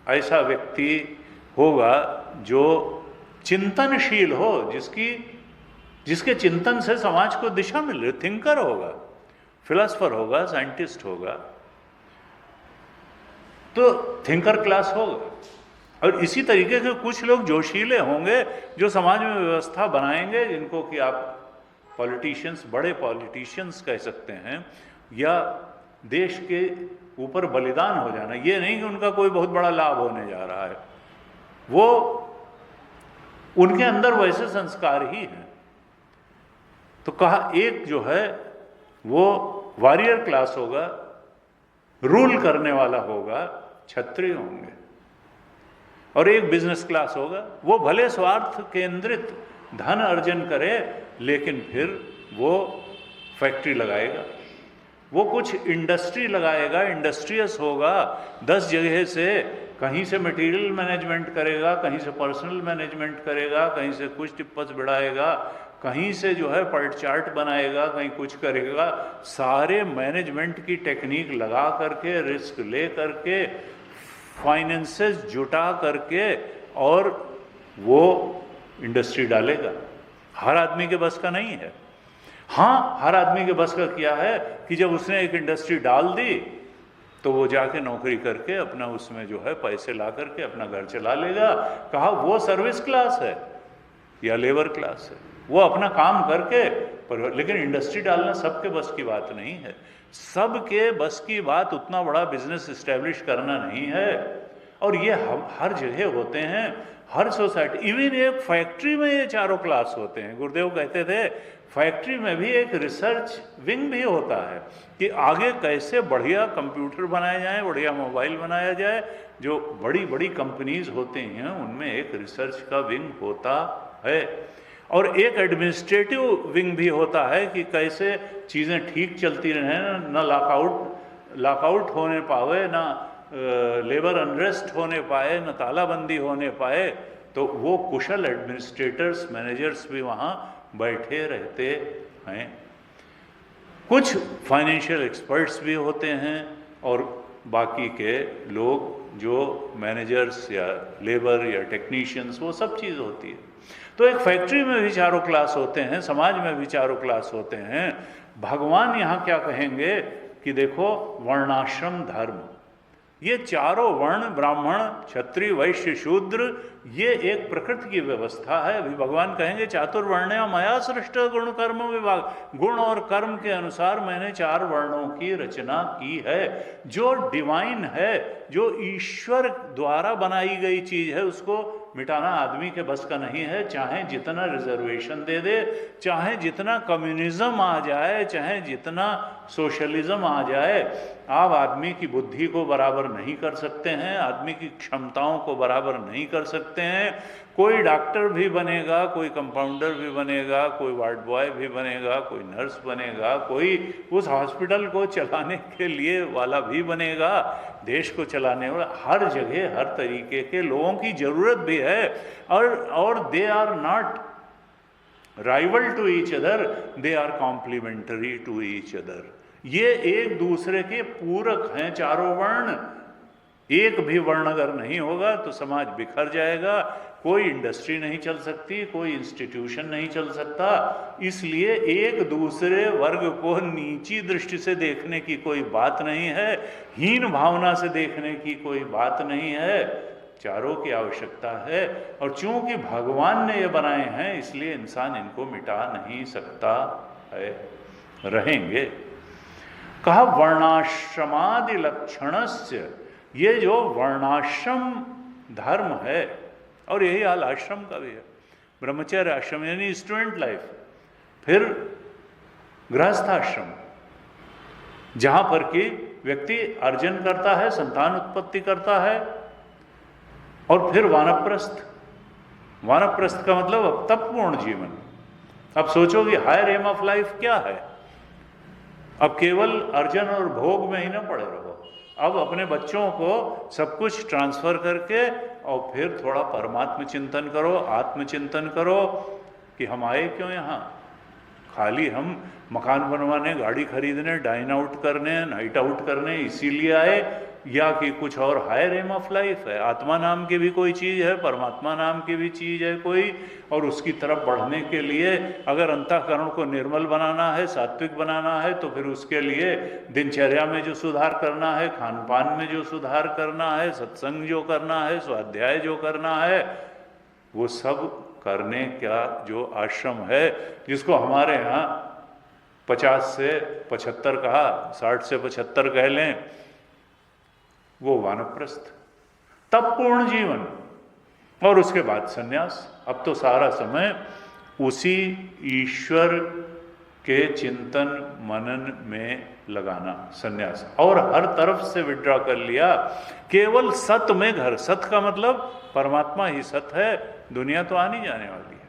ऐसा व्यक्ति होगा जो चिंतनशील हो, जिसके चिंतन से समाज को दिशा मिल रही, थिंकर होगा, फिलोसफर होगा, साइंटिस्ट होगा, तो थिंकर क्लास होगा। और इसी तरीके के कुछ लोग जोशीले होंगे जो समाज में व्यवस्था बनाएंगे, जिनको कि आप पॉलिटिशियंस, बड़े पॉलिटिशियंस कह सकते हैं, या देश के ऊपर बलिदान हो जाना। ये नहीं कि उनका कोई बहुत बड़ा लाभ होने जा रहा है, वो उनके अंदर वैसे संस्कार ही हैं। तो कहा एक जो है वो वॉरियर क्लास होगा, रूल करने वाला होगा, क्षत्रिय होंगे, और एक बिजनेस क्लास होगा, वो भले स्वार्थ केंद्रित धन अर्जन करे लेकिन फिर वो फैक्ट्री लगाएगा, वो कुछ इंडस्ट्री लगाएगा, इंडस्ट्रियस होगा, 10 जगह से, कहीं से मटेरियल मैनेजमेंट करेगा, कहीं से पर्सनल मैनेजमेंट करेगा, कहीं से कुछ टिप्पस बढ़ाएगा, कहीं से जो है पर्ट चार्ट बनाएगा, कहीं कुछ करेगा, सारे मैनेजमेंट की टेक्निक लगा करके, रिस्क ले करके, फाइनेंसेस जुटा करके और वो इंडस्ट्री डालेगा। हर आदमी के बस का नहीं है। हाँ, हर आदमी के बस का क्या है कि जब उसने एक इंडस्ट्री डाल दी तो वो जाके नौकरी करके अपना उसमें जो है पैसे ला करके अपना घर चला लेगा। कहा वो सर्विस क्लास है या लेबर क्लास है, वो अपना काम करके, पर लेकिन इंडस्ट्री डालना सबके बस की बात नहीं है। सबके बस की बात उतना बड़ा बिजनेस इस्टेब्लिश करना नहीं है। और ये हम हर जगह होते हैं, हर सोसाइटी, इवन एक फैक्ट्री में ये चारों क्लास होते हैं। गुरुदेव कहते थे फैक्ट्री में भी एक रिसर्च विंग भी होता है कि आगे कैसे बढ़िया कंप्यूटर बनाए जाए, बढ़िया मोबाइल बनाया जाए। जो बड़ी बड़ी कंपनीज होते हैं उनमें एक रिसर्च का विंग होता है, और एक एडमिनिस्ट्रेटिव विंग भी होता है कि कैसे चीज़ें ठीक चलती रहें, ना लॉकआउट होने पावे, ना लेबर अनरेस्ट होने पाए, न तालाबंदी होने पाए। तो वो कुशल एडमिनिस्ट्रेटर्स, मैनेजर्स भी वहाँ बैठे रहते हैं। कुछ फाइनेंशियल एक्सपर्ट्स भी होते हैं, और बाकी के लोग जो मैनेजर्स या लेबर या टेक्नीशियंस, वो सब चीज़ होती है। तो एक फैक्ट्री में भी चारों क्लास होते हैं, समाज में भी चारों क्लास होते हैं। भगवान यहाँ क्या कहेंगे कि देखो वर्णाश्रम धर्म, ये चारों वर्ण, ब्राह्मण, क्षत्रिय, वैश्य, शूद्र, ये एक प्रकृति की व्यवस्था है। अभी भगवान कहेंगे चातुर्वर्ण्य मया सृष्ट गुण कर्म विभाग, गुण और कर्म के अनुसार मैंने 4 वर्णों की रचना की है। जो डिवाइन है, जो ईश्वर द्वारा बनाई गई चीज है, उसको मिटाना आदमी के बस का नहीं है। चाहे जितना रिजर्वेशन दे दे, चाहे जितना कम्युनिज्म आ जाए, चाहे जितना सोशलिज्म आ जाए, आप आदमी की बुद्धि को बराबर नहीं कर सकते हैं, आदमी की क्षमताओं को बराबर नहीं कर सकते हैं। कोई डॉक्टर भी बनेगा, कोई कंपाउंडर भी बनेगा, कोई वार्ड बॉय भी बनेगा, कोई नर्स बनेगा, कोई उस हॉस्पिटल को चलाने के लिए वाला भी बनेगा, देश को चलाने वाला। हर जगह हर तरीके के लोगों की जरूरत भी है, और they are not rival to each other, they are complementary to each other. ये एक दूसरे के पूरक हैं चारों वर्ण। एक भी वर्ण अगर नहीं होगा तो समाज बिखर जाएगा, कोई इंडस्ट्री नहीं चल सकती, कोई इंस्टीट्यूशन नहीं चल सकता। इसलिए एक दूसरे वर्ग को नीची दृष्टि से देखने की कोई बात नहीं है, हीन भावना से देखने की कोई बात नहीं है। चारों की आवश्यकता है, और चूंकि भगवान ने ये बनाए हैं इसलिए इंसान इनको मिटा नहीं सकता है, रहेंगे। कहा वर्णाश्रमादि लक्षणस्य, ये जो वर्णाश्रम धर्म है, और यही हाल आश्रम का भी है। ब्रह्मचर्य आश्रम यानी स्टूडेंट लाइफ, फिर गृहस्थ आश्रम जहां पर कि व्यक्ति अर्जन करता है, संतान उत्पत्ति करता है, और फिर वानप्रस्थ। वानप्रस्थ का मतलब अब तपपूर्ण जीवन। अब सोचो कि हायर एम ऑफ लाइफ क्या है। अब केवल अर्जन और भोग में ही ना पड़े रहो, अब अपने बच्चों को सब कुछ ट्रांसफर करके और फिर थोड़ा परमात्म चिंतन करो, आत्मचिंतन करो कि हम आए क्यों यहाँ। खाली हम मकान बनवाने, गाड़ी खरीदने, डाइन आउट करने, नाइट आउट करने इसीलिए आए, या कि कुछ और हायर एम ऑफ लाइफ है। आत्मा नाम की भी कोई चीज़ है, परमात्मा नाम की भी चीज़ है कोई, और उसकी तरफ बढ़ने के लिए अगर अंतःकरण को निर्मल बनाना है, सात्विक बनाना है, तो फिर उसके लिए दिनचर्या में जो सुधार करना है, खान पान में जो सुधार करना है, सत्संग जो करना है, स्वाध्याय जो करना है, वो सब करने का जो आश्रम है, जिसको हमारे यहाँ 50 से 75 कहा, 60 से 75 कह लें, वो वानप्रस्थ तपपूर्ण जीवन। और उसके बाद सन्यास। अब तो सारा समय उसी ईश्वर के चिंतन मनन में लगाना, सन्यास। और हर तरफ से विड्रॉ कर लिया, केवल सत में घर। सत का मतलब परमात्मा ही सत है, दुनिया तो आनी जाने वाली है।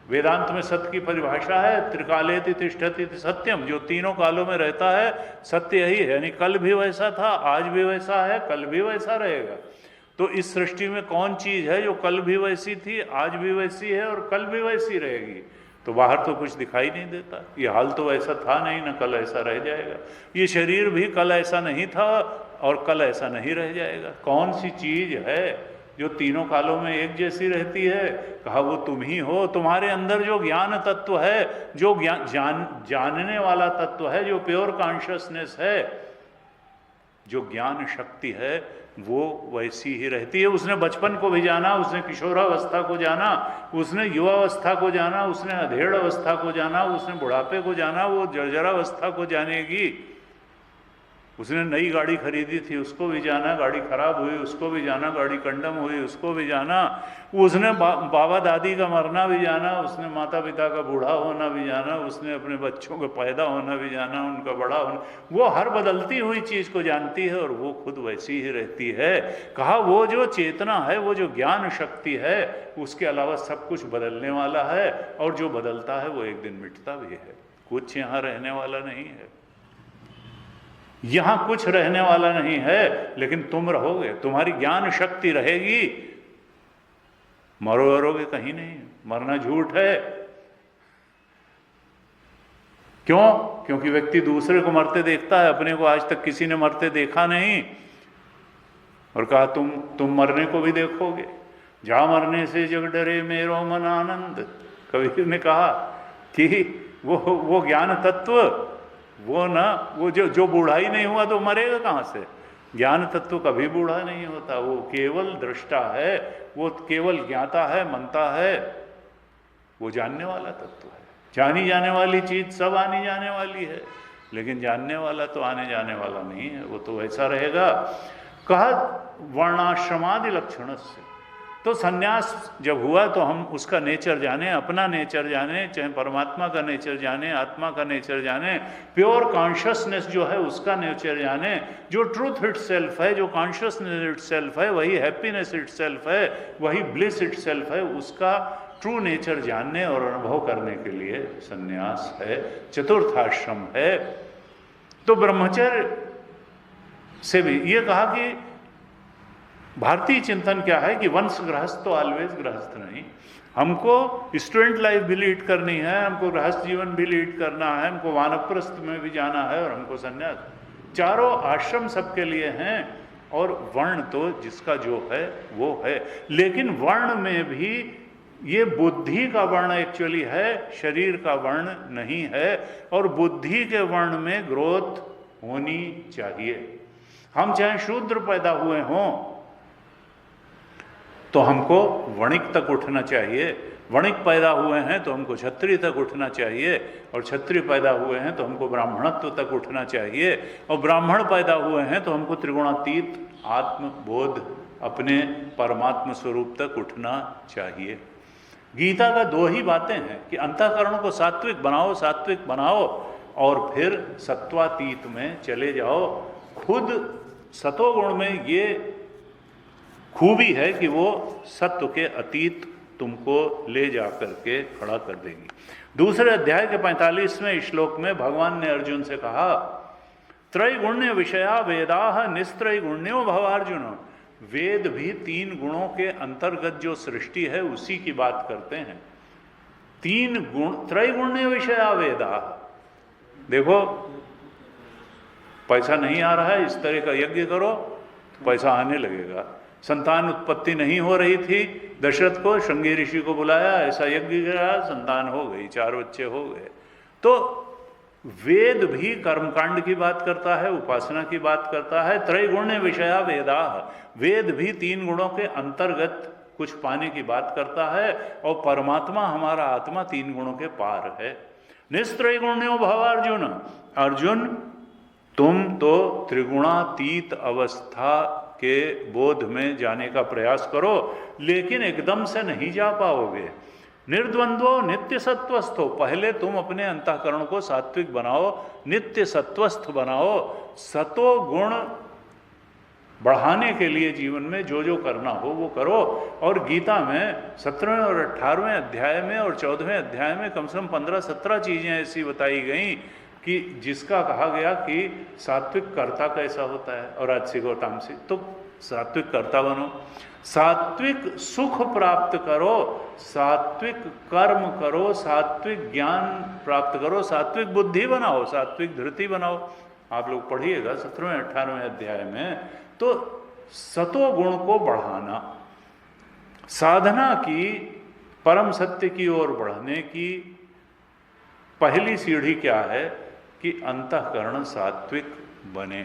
वेदांत में सत्य की परिभाषा है त्रिकालेति तिष्ठति सत्यम, जो तीनों कालों में रहता है सत्य यही है। यानी कल भी वैसा था, आज भी वैसा है, कल भी वैसा रहेगा। तो इस सृष्टि में कौन चीज है जो कल भी वैसी थी, आज भी वैसी है और कल भी वैसी रहेगी? तो बाहर तो कुछ दिखाई नहीं देता। ये हाल तो ऐसा था नहीं, ना कल ऐसा रह जाएगा। ये शरीर भी कल ऐसा नहीं था और कल ऐसा नहीं रह जाएगा। कौन सी चीज है जो तीनों कालों में एक जैसी रहती है? कहा वो तुम ही हो। तुम्हारे अंदर जो ज्ञान तत्व है, जो जानने वाला तत्व है, जो प्योर कॉन्शियसनेस है, जो ज्ञान शक्ति है, वो वैसी ही रहती है। उसने बचपन को भी जाना, उसने किशोरावस्था को जाना, उसने युवावस्था को जाना, उसने अधेड़ अवस्था को जाना, उसने बुढ़ापे को जाना, वो जर्जरावस्था को जानेगी। उसने नई गाड़ी खरीदी थी, उसको भी जाना, गाड़ी खराब हुई उसको भी जाना, गाड़ी कंडम हुई उसको भी जाना। उसने बाबा दादी का मरना भी जाना, उसने माता पिता का बूढ़ा होना भी जाना, उसने अपने बच्चों का पैदा होना भी जाना, उनका बड़ा होना। वो हर बदलती हुई चीज़ को जानती है और वो खुद वैसी ही रहती है। कहा वो जो चेतना है, वो जो ज्ञान शक्ति है, उसके अलावा सब कुछ बदलने वाला है, और जो बदलता है वो एक दिन मिटता भी है। कुछ यहाँ रहने वाला नहीं है, यहां कुछ रहने वाला नहीं है, लेकिन तुम रहोगे, तुम्हारी ज्ञान शक्ति रहेगी। मरोगे कहीं नहीं, मरना झूठ है। क्यों? क्योंकि व्यक्ति दूसरे को मरते देखता है, अपने को आज तक किसी ने मरते देखा नहीं। और कहा तुम मरने को भी देखोगे। जा मरने से जग डरे मेरो मन आनंद, कबीर ने कहा कि वो ज्ञान तत्व, वो जो बूढ़ा ही नहीं हुआ तो मरेगा कहाँ से? ज्ञान तत्व कभी बूढ़ा नहीं होता, वो केवल दृष्टा है, वो केवल ज्ञाता है, मनता है, वो जानने वाला तत्व है। जानी जाने वाली चीज सब आनी जाने वाली है, लेकिन जानने वाला तो आने जाने वाला नहीं है, वो तो वैसा रहेगा। कहा वर्णाश्रमादि लक्षण से। तो सन्यास जब हुआ तो हम उसका नेचर जाने, अपना नेचर जाने, चाहे परमात्मा का नेचर जाने, आत्मा का नेचर जाने, प्योर कॉन्शियसनेस जो है उसका नेचर जाने, जो ट्रूथ इट सेल्फ है, जो कॉन्शियसनेस इट सेल्फ है, वही हैप्पीनेस इट सेल्फ है, वही ब्लिस इट सेल्फ है, उसका ट्रू नेचर जानने और अनुभव करने के लिए सन्यास है, चतुर्थाश्रम है। तो ब्रह्मचर्य से भी ये कहा कि भारतीय चिंतन क्या है कि वंश गृहस्थ तो ऑलवेज गृहस्थ नहीं। हमको स्टूडेंट लाइफ भी लीड करनी है, हमको गृहस्थ जीवन भी लीड करना है, हमको वानप्रस्थ में भी जाना है और हमको सन्यास। चारों आश्रम सबके लिए हैं और वर्ण तो जिसका जो है वो है। लेकिन वर्ण में भी ये बुद्धि का वर्ण एक्चुअली है, शरीर का वर्ण नहीं है। और बुद्धि के वर्ण में ग्रोथ होनी चाहिए। हम चाहे शूद्र पैदा हुए हों तो हमको वणिक तक उठना चाहिए, वणिक पैदा हुए हैं तो हमको क्षत्रिय तक उठना चाहिए, और क्षत्रिय पैदा हुए हैं तो हमको ब्राह्मणत्व तक उठना चाहिए, और ब्राह्मण पैदा हुए हैं तो हमको त्रिगुणातीत आत्मबोध अपने परमात्म स्वरूप तक उठना चाहिए। गीता का दो ही बातें हैं कि अंतःकरण को सात्विक बनाओ, सात्विक बनाओ, और फिर सत्वातीत में चले जाओ। खुद सतोगुण में ये खूबी है कि वो सत्व के अतीत तुमको ले जा करके खड़ा कर देगी। दूसरे अध्याय के 45वें श्लोक में भगवान ने अर्जुन से कहा, त्रैगुण्य विषया वेदाः निस्त्रैगुण्यो भवार्जुन। वेद भी तीन गुणों के अंतर्गत जो सृष्टि है उसी की बात करते हैं। तीन गुण, त्रैगुण्य विषया वेदाः। देखो पैसा नहीं आ रहा है, इस तरह का यज्ञ करो तो पैसा आने लगेगा। संतान उत्पत्ति नहीं हो रही थी, दशरथ को श्रृंगी ऋषि को बुलाया, ऐसा यज्ञ किया, संतान हो गई, 4 बच्चे हो गए। तो वेद भी कर्मकांड की बात करता है, उपासना की बात करता है। त्रैगुण्य विषया वेदाः, वेद भी तीन गुणों के अंतर्गत कुछ पाने की बात करता है, और परमात्मा हमारा आत्मा तीन गुणों के पार है। निस्त्रैगुण्यो भव अर्जुन। अर्जुन तुम तो त्रिगुणातीत अवस्था के बोध में जाने का प्रयास करो, लेकिन एकदम से नहीं जा पाओगे। निर्द्वंद्वो नित्य सत्वस्थो, पहले तुम अपने अंतःकरण को सात्विक बनाओ, नित्य सत्वस्थ बनाओ। सतो गुण बढ़ाने के लिए जीवन में जो जो करना हो वो करो। और गीता में 17वें और 18वें अध्याय में और 14वें अध्याय में कम से कम 15-17 चीज़ें ऐसी बताई गई कि जिसका कहा गया कि सात्विक कर्ता कैसा होता है और राजसिक और तामसिक। तो सात्विक कर्ता बनो, सात्विक सुख प्राप्त करो, सात्विक कर्म करो, सात्विक ज्ञान प्राप्त करो, सात्विक बुद्धि बनाओ, सात्विक धृति बनाओ। आप लोग पढ़िएगा 17वें 18वें अध्याय में। तो सतो गुण को बढ़ाना, साधना की परम सत्य की ओर बढ़ने की पहली सीढ़ी क्या है कि अंतःकरण सात्विक बने।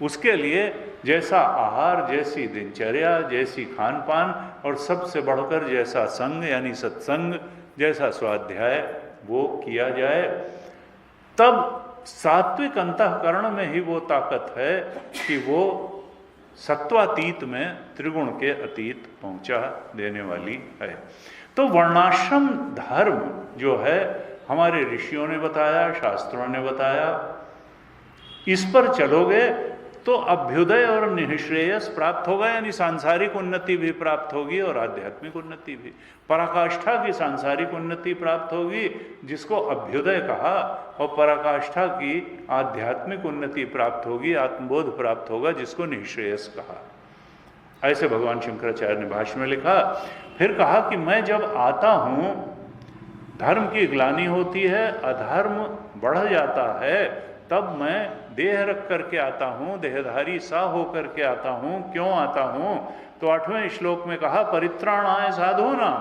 उसके लिए जैसा आहार, जैसी दिनचर्या, जैसी खान पान और सबसे बढ़कर जैसा संग यानी सत्संग, जैसा स्वाध्याय वो किया जाए, तब सात्विक अंतःकरण में ही वो ताकत है कि वो सत्वातीत में त्रिगुण के अतीत पहुंचा देने वाली है। तो वर्णाश्रम धर्म जो है हमारे ऋषियों ने बताया, शास्त्रों ने बताया, इस पर चलोगे तो अभ्युदय और निःश्रेयस प्राप्त होगा, यानी सांसारिक उन्नति भी प्राप्त होगी और आध्यात्मिक उन्नति भी। पराकाष्ठा की सांसारिक उन्नति प्राप्त होगी जिसको अभ्युदय कहा, और पराकाष्ठा की आध्यात्मिक उन्नति प्राप्त होगी, आत्मबोध प्राप्त होगा जिसको निःश्रेयस कहा। ऐसे भगवान शंकराचार्य ने भाष्य में लिखा। फिर कहा कि मैं जब आता हूँ, धर्म की ग्लानि होती है, अधर्म बढ़ जाता है, तब मैं देह रख करके आता हूँ, देहधारी सा होकर के आता हूँ। क्यों आता हूँ? तो 8वें श्लोक में कहा परित्राणाय साधूनां,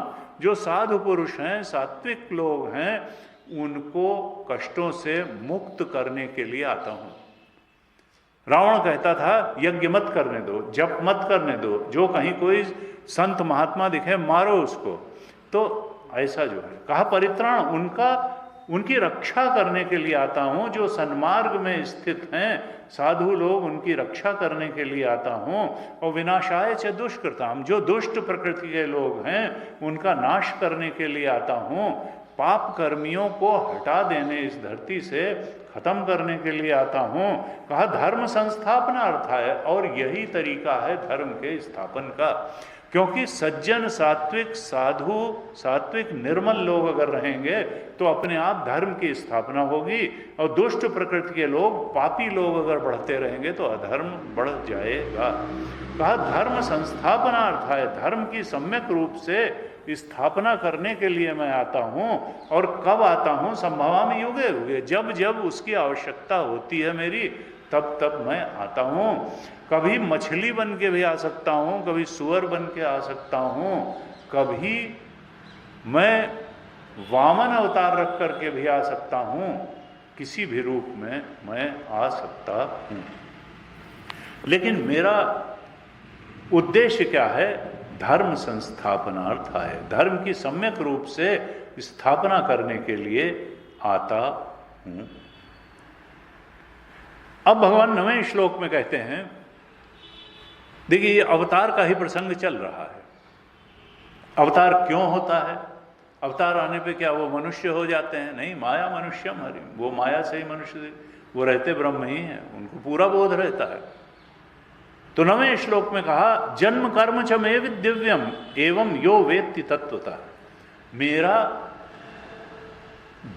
जो साधु पुरुष हैं, सात्विक लोग हैं, उनको कष्टों से मुक्त करने के लिए आता हूँ। रावण कहता था यज्ञ मत करने दो, जप मत करने दो, जो कहीं कोई संत महात्मा दिखे मारो उसको। तो ऐसा जो है कहा परित्राण, उनकी रक्षा करने के लिए आता हूँ। जो सन्मार्ग में स्थित हैं साधु लोग, उनकी रक्षा करने के लिए आता हूँ। और विनाशाय च दुष्कृताम, जो दुष्ट प्रकृति के लोग हैं उनका नाश करने के लिए आता हूँ। पाप कर्मियों को हटा देने, इस धरती से खत्म करने के लिए आता हूँ। कहा धर्म संस्थापना अर्थ है, और यही तरीका है धर्म के स्थापन का। क्योंकि सज्जन, सात्विक, साधु, सात्विक निर्मल लोग अगर रहेंगे तो अपने आप धर्म की स्थापना होगी, और दुष्ट प्रकृति के लोग, पापी लोग अगर बढ़ते रहेंगे तो अधर्म बढ़ जाएगा। कहा धर्म संस्थापना अर्थ है, धर्म की सम्यक रूप से स्थापना करने के लिए मैं आता हूँ। और कब आता हूँ? संभवामि युगे युगे, जब जब उसकी आवश्यकता होती है मेरी, तब तब मैं आता हूँ। कभी मछली बन के भी आ सकता हूँ, कभी सुअर बन के आ सकता हूँ, कभी मैं वामन अवतार रख करके भी आ सकता हूँ, किसी भी रूप में मैं आ सकता हूँ। लेकिन मेरा उद्देश्य क्या है? धर्म संस्थापनार्थ है, धर्म की सम्यक रूप से स्थापना करने के लिए आता हूँ। अब भगवान 9वें श्लोक में कहते हैं, देखिए ये अवतार का ही प्रसंग चल रहा है। अवतार क्यों होता है? अवतार आने पे क्या वो मनुष्य हो जाते हैं? नहीं, माया मनुष्यम हरि, वो माया से ही मनुष्य, वो रहते ब्रह्म ही हैं, उनको पूरा बोध रहता है। तो 9वें श्लोक में कहा जन्म कर्म च मे दिव्यम एवं यो वेत्ति तत्वतः, मेरा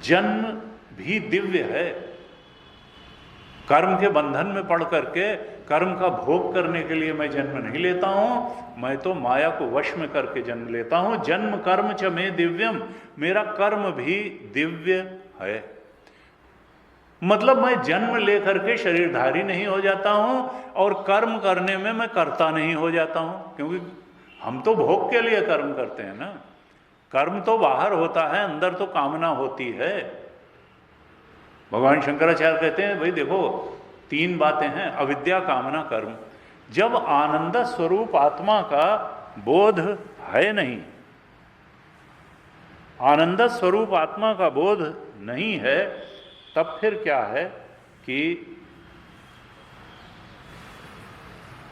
जन्म भी दिव्य है। कर्म के बंधन में पड़ करके कर्म का भोग करने के लिए मैं जन्म नहीं लेता हूं, मैं तो माया को वश में करके जन्म लेता हूं। जन्म कर्म च मे दिव्यम, मेरा कर्म भी दिव्य है। मतलब मैं जन्म लेकर के शरीरधारी नहीं हो जाता हूं, और कर्म करने में मैं कर्ता नहीं हो जाता हूं, क्योंकि हम तो भोग के लिए कर्म करते हैं ना। कर्म तो बाहर होता है, अंदर तो कामना होती है। भगवान शंकराचार्य कहते हैं भाई देखो 3 बातें हैं, अविद्या, कामना, कर्म। जब आनंद स्वरूप आत्मा का बोध है नहीं, आनंद स्वरूप आत्मा का बोध नहीं है, तब फिर क्या है कि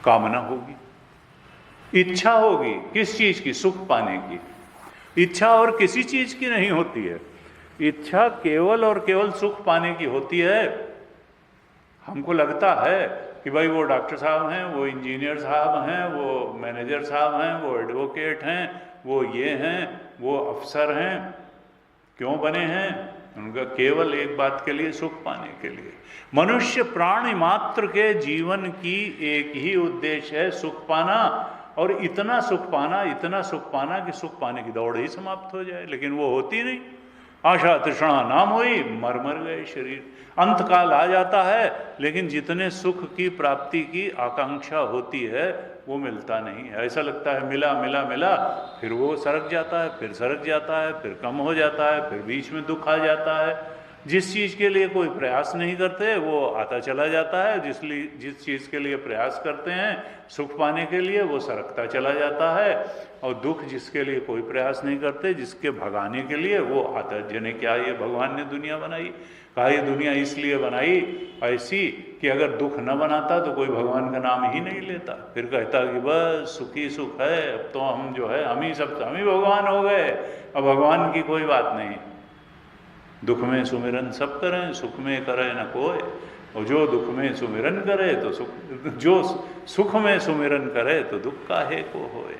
कामना होगी, इच्छा होगी। किस चीज की? सुख पाने की। इच्छा और किसी चीज की नहीं होती है। इच्छा केवल और केवल सुख पाने की होती है। हमको लगता है कि भाई वो डॉक्टर साहब हैं, वो इंजीनियर साहब हैं, वो मैनेजर साहब हैं, वो एडवोकेट हैं, वो ये हैं, वो अफसर हैं। क्यों बने हैं? उनका केवल एक बात के लिए, सुख पाने के लिए। मनुष्य प्राणी मात्र के जीवन की एक ही उद्देश्य है, सुख पाना। और इतना सुख पाना, इतना सुख पाना कि सुख पाने की दौड़ ही समाप्त हो जाए। लेकिन वो होती नहीं। आशा तृष्णा नाम हुई, मर मर गए शरीर। अंतकाल आ जाता है, लेकिन जितने सुख की प्राप्ति की आकांक्षा होती है वो मिलता नहीं है। ऐसा लगता है मिला मिला मिला, फिर वो सरक जाता है, फिर सरक जाता है, फिर कम हो जाता है, फिर बीच में दुख आ जाता है। जिस चीज़ के लिए कोई प्रयास नहीं करते वो आता चला जाता है, जिस चीज़ के लिए प्रयास करते हैं सुख पाने के लिए वो सरकता चला जाता है। और दुख जिसके लिए कोई प्रयास नहीं करते, जिसके भगाने के लिए वो आता। जिन्हें क्या ये भगवान ने दुनिया बनाई? कहा ये दुनिया इसलिए बनाई ऐसी कि अगर दुख न बनाता तो कोई भगवान का नाम ही नहीं लेता। फिर कहता कि बस सुखी सुख है, अब तो हम जो है हम ही भगवान हो गए, अब भगवान की कोई बात नहीं। दुख में सुमिरन सब करें, सुख में करे न कोई। और जो दुख में सुमिरन करे तो सुख, जो सुख में सुमिरन करे तो दुख काहे को होए।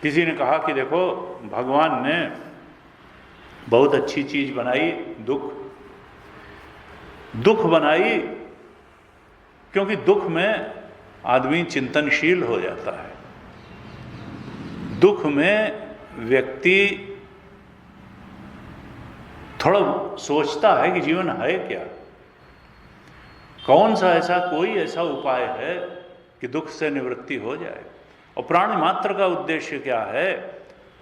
किसी ने कहा कि देखो भगवान ने बहुत अच्छी चीज बनाई, दुख बनाई, क्योंकि दुख में आदमी चिंतनशील हो जाता है। दुख में व्यक्ति थोड़ा सोचता है कि जीवन है क्या, कौन सा ऐसा कोई ऐसा उपाय है कि दुख से निवृत्ति हो जाए। और प्राणी मात्र का उद्देश्य क्या है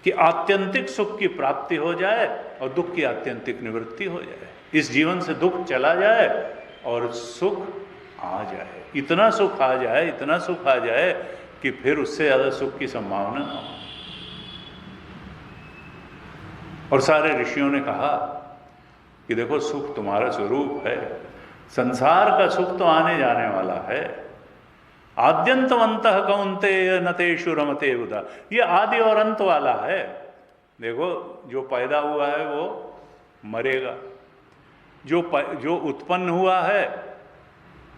कि आत्यंतिक सुख की प्राप्ति हो जाए और दुख की आत्यंतिक निवृत्ति हो जाए। इस जीवन से दुख चला जाए और सुख आ जाए। इतना सुख आ जाए, इतना सुख आ जाए कि फिर उससे ज़्यादा सुख की संभावना न हो। और सारे ऋषियों ने कहा कि देखो सुख तुम्हारा स्वरूप है, संसार का सुख तो आने जाने वाला है। आद्यंतवंतः कौन्तेय न तेषु रमते बुधा, ये आदि और अंत वाला है। देखो जो पैदा हुआ है वो मरेगा, जो उत्पन्न हुआ है,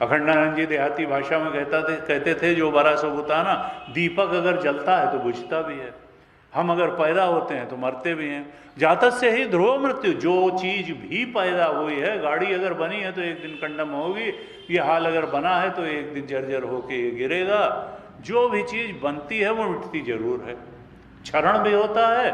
अखंडानंद जी देहाती भाषा में कहते थे जो बरा सो बुता ना, दीपक अगर जलता है तो बुझता भी है। हम अगर पैदा होते हैं तो मरते भी हैं। जातक से ही ध्रुव मृत्यु, जो चीज भी पैदा हुई है, गाड़ी अगर बनी है तो एक दिन कंडम होगी, ये हाल अगर बना है तो एक दिन जर्जर होके ये गिरेगा। जो भी चीज बनती है वो मिटती जरूर है। क्षरण भी होता है,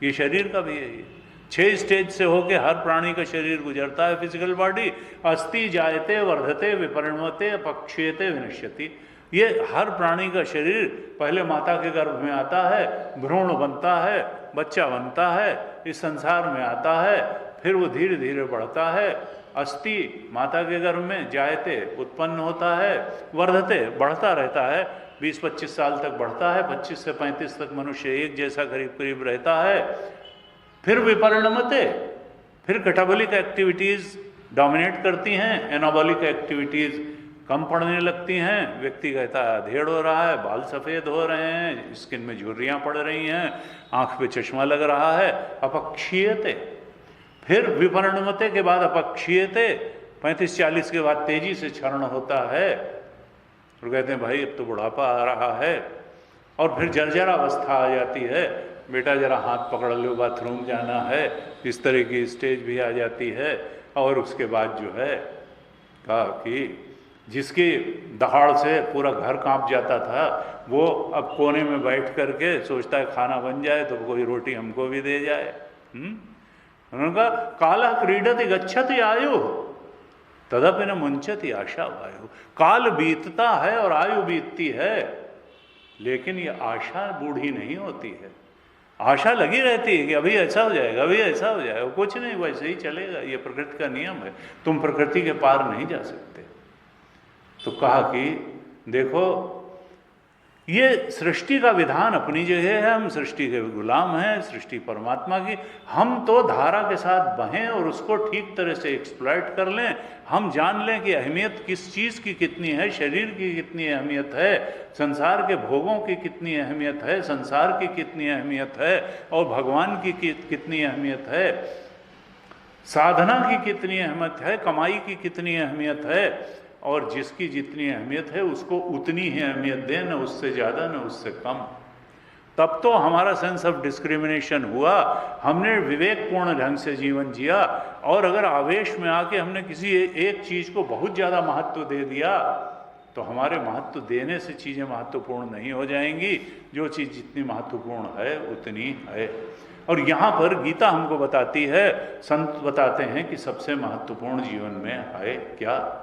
ये शरीर का भी है। 6 स्टेज से होके हर प्राणी का शरीर गुजरता है। फिजिकल बॉडी अस्ति जायते वर्धते विपरिणमते अपक्षयते विनश्यति। ये हर प्राणी का शरीर पहले माता के गर्भ में आता है, भ्रूण बनता है, बच्चा बनता है, इस संसार में आता है, फिर वो धीरे धीरे बढ़ता है। अस्ति माता के गर्भ में, जायते उत्पन्न होता है, वर्धते बढ़ता रहता है, 20-25 साल तक बढ़ता है, 25 से 35 तक मनुष्य एक जैसा करीब करीब रहता है। फिर विपरिणमते, फिर कैटाबॉलिक एक्टिविटीज़ डोमिनेट करती हैं, एनाबॉलिक एक्टिविटीज़ कम पड़ने लगती हैं। व्यक्ति कहता है अधेड़ हो रहा है, बाल सफ़ेद हो रहे हैं, स्किन में झुर्रियाँ पड़ रही हैं, आँख पे चश्मा लग रहा है। अपक्षीयते, फिर विपरिणमते के बाद अपक्षीयते, 35-40 के बाद तेजी से क्षरण होता है। और कहते हैं भाई अब तो बुढ़ापा आ रहा है। और फिर जर्जर अवस्था आ जाती है, बेटा जरा हाथ पकड़ लो, बाथरूम जाना है, इस तरह की स्टेज भी आ जाती है। और उसके बाद जो है कहा कि जिसकी दहाड़ से पूरा घर कांप जाता था, वो अब कोने में बैठ करके सोचता है खाना बन जाए तो कोई रोटी हमको भी दे जाए। उन्होंने कहा काला क्रीडति गच्छति आयु तदपि न मुंचति आशा वायु। काल बीतता है और आयु बीतती है, लेकिन ये आशा बूढ़ी नहीं होती है। आशा लगी रहती है कि अभी ऐसा हो जाएगा, अभी ऐसा हो जाएगा। कुछ नहीं, वैसे ही चलेगा, ये प्रकृति का नियम है, तुम प्रकृति के पार नहीं जा सकते। तो कहा कि देखो ये सृष्टि का विधान अपनी जगह है, हम सृष्टि के गुलाम हैं, सृष्टि परमात्मा की। हम तो धारा के साथ बहें और उसको ठीक तरह से एक्सप्लॉइट कर लें। हम जान लें कि अहमियत किस चीज़ की कितनी है, शरीर की कितनी अहमियत है, संसार के भोगों की कितनी अहमियत है, संसार की कितनी अहमियत है, और भगवान की कितनी अहमियत है, साधना की कितनी अहमियत है, कमाई की कितनी अहमियत है। और जिसकी जितनी अहमियत है उसको उतनी ही अहमियत दें, न उससे ज़्यादा न उससे कम। तब तो हमारा सेंस ऑफ डिस्क्रिमिनेशन हुआ, हमने विवेकपूर्ण ढंग से जीवन जिया। और अगर आवेश में आके हमने किसी एक चीज़ को बहुत ज़्यादा महत्व दे दिया तो हमारे महत्व देने से चीज़ें महत्वपूर्ण नहीं हो जाएंगी। जो चीज़ जितनी महत्वपूर्ण है उतनी है। और यहाँ पर गीता हमको बताती है, संत बताते हैं कि सबसे महत्वपूर्ण जीवन में है क्या?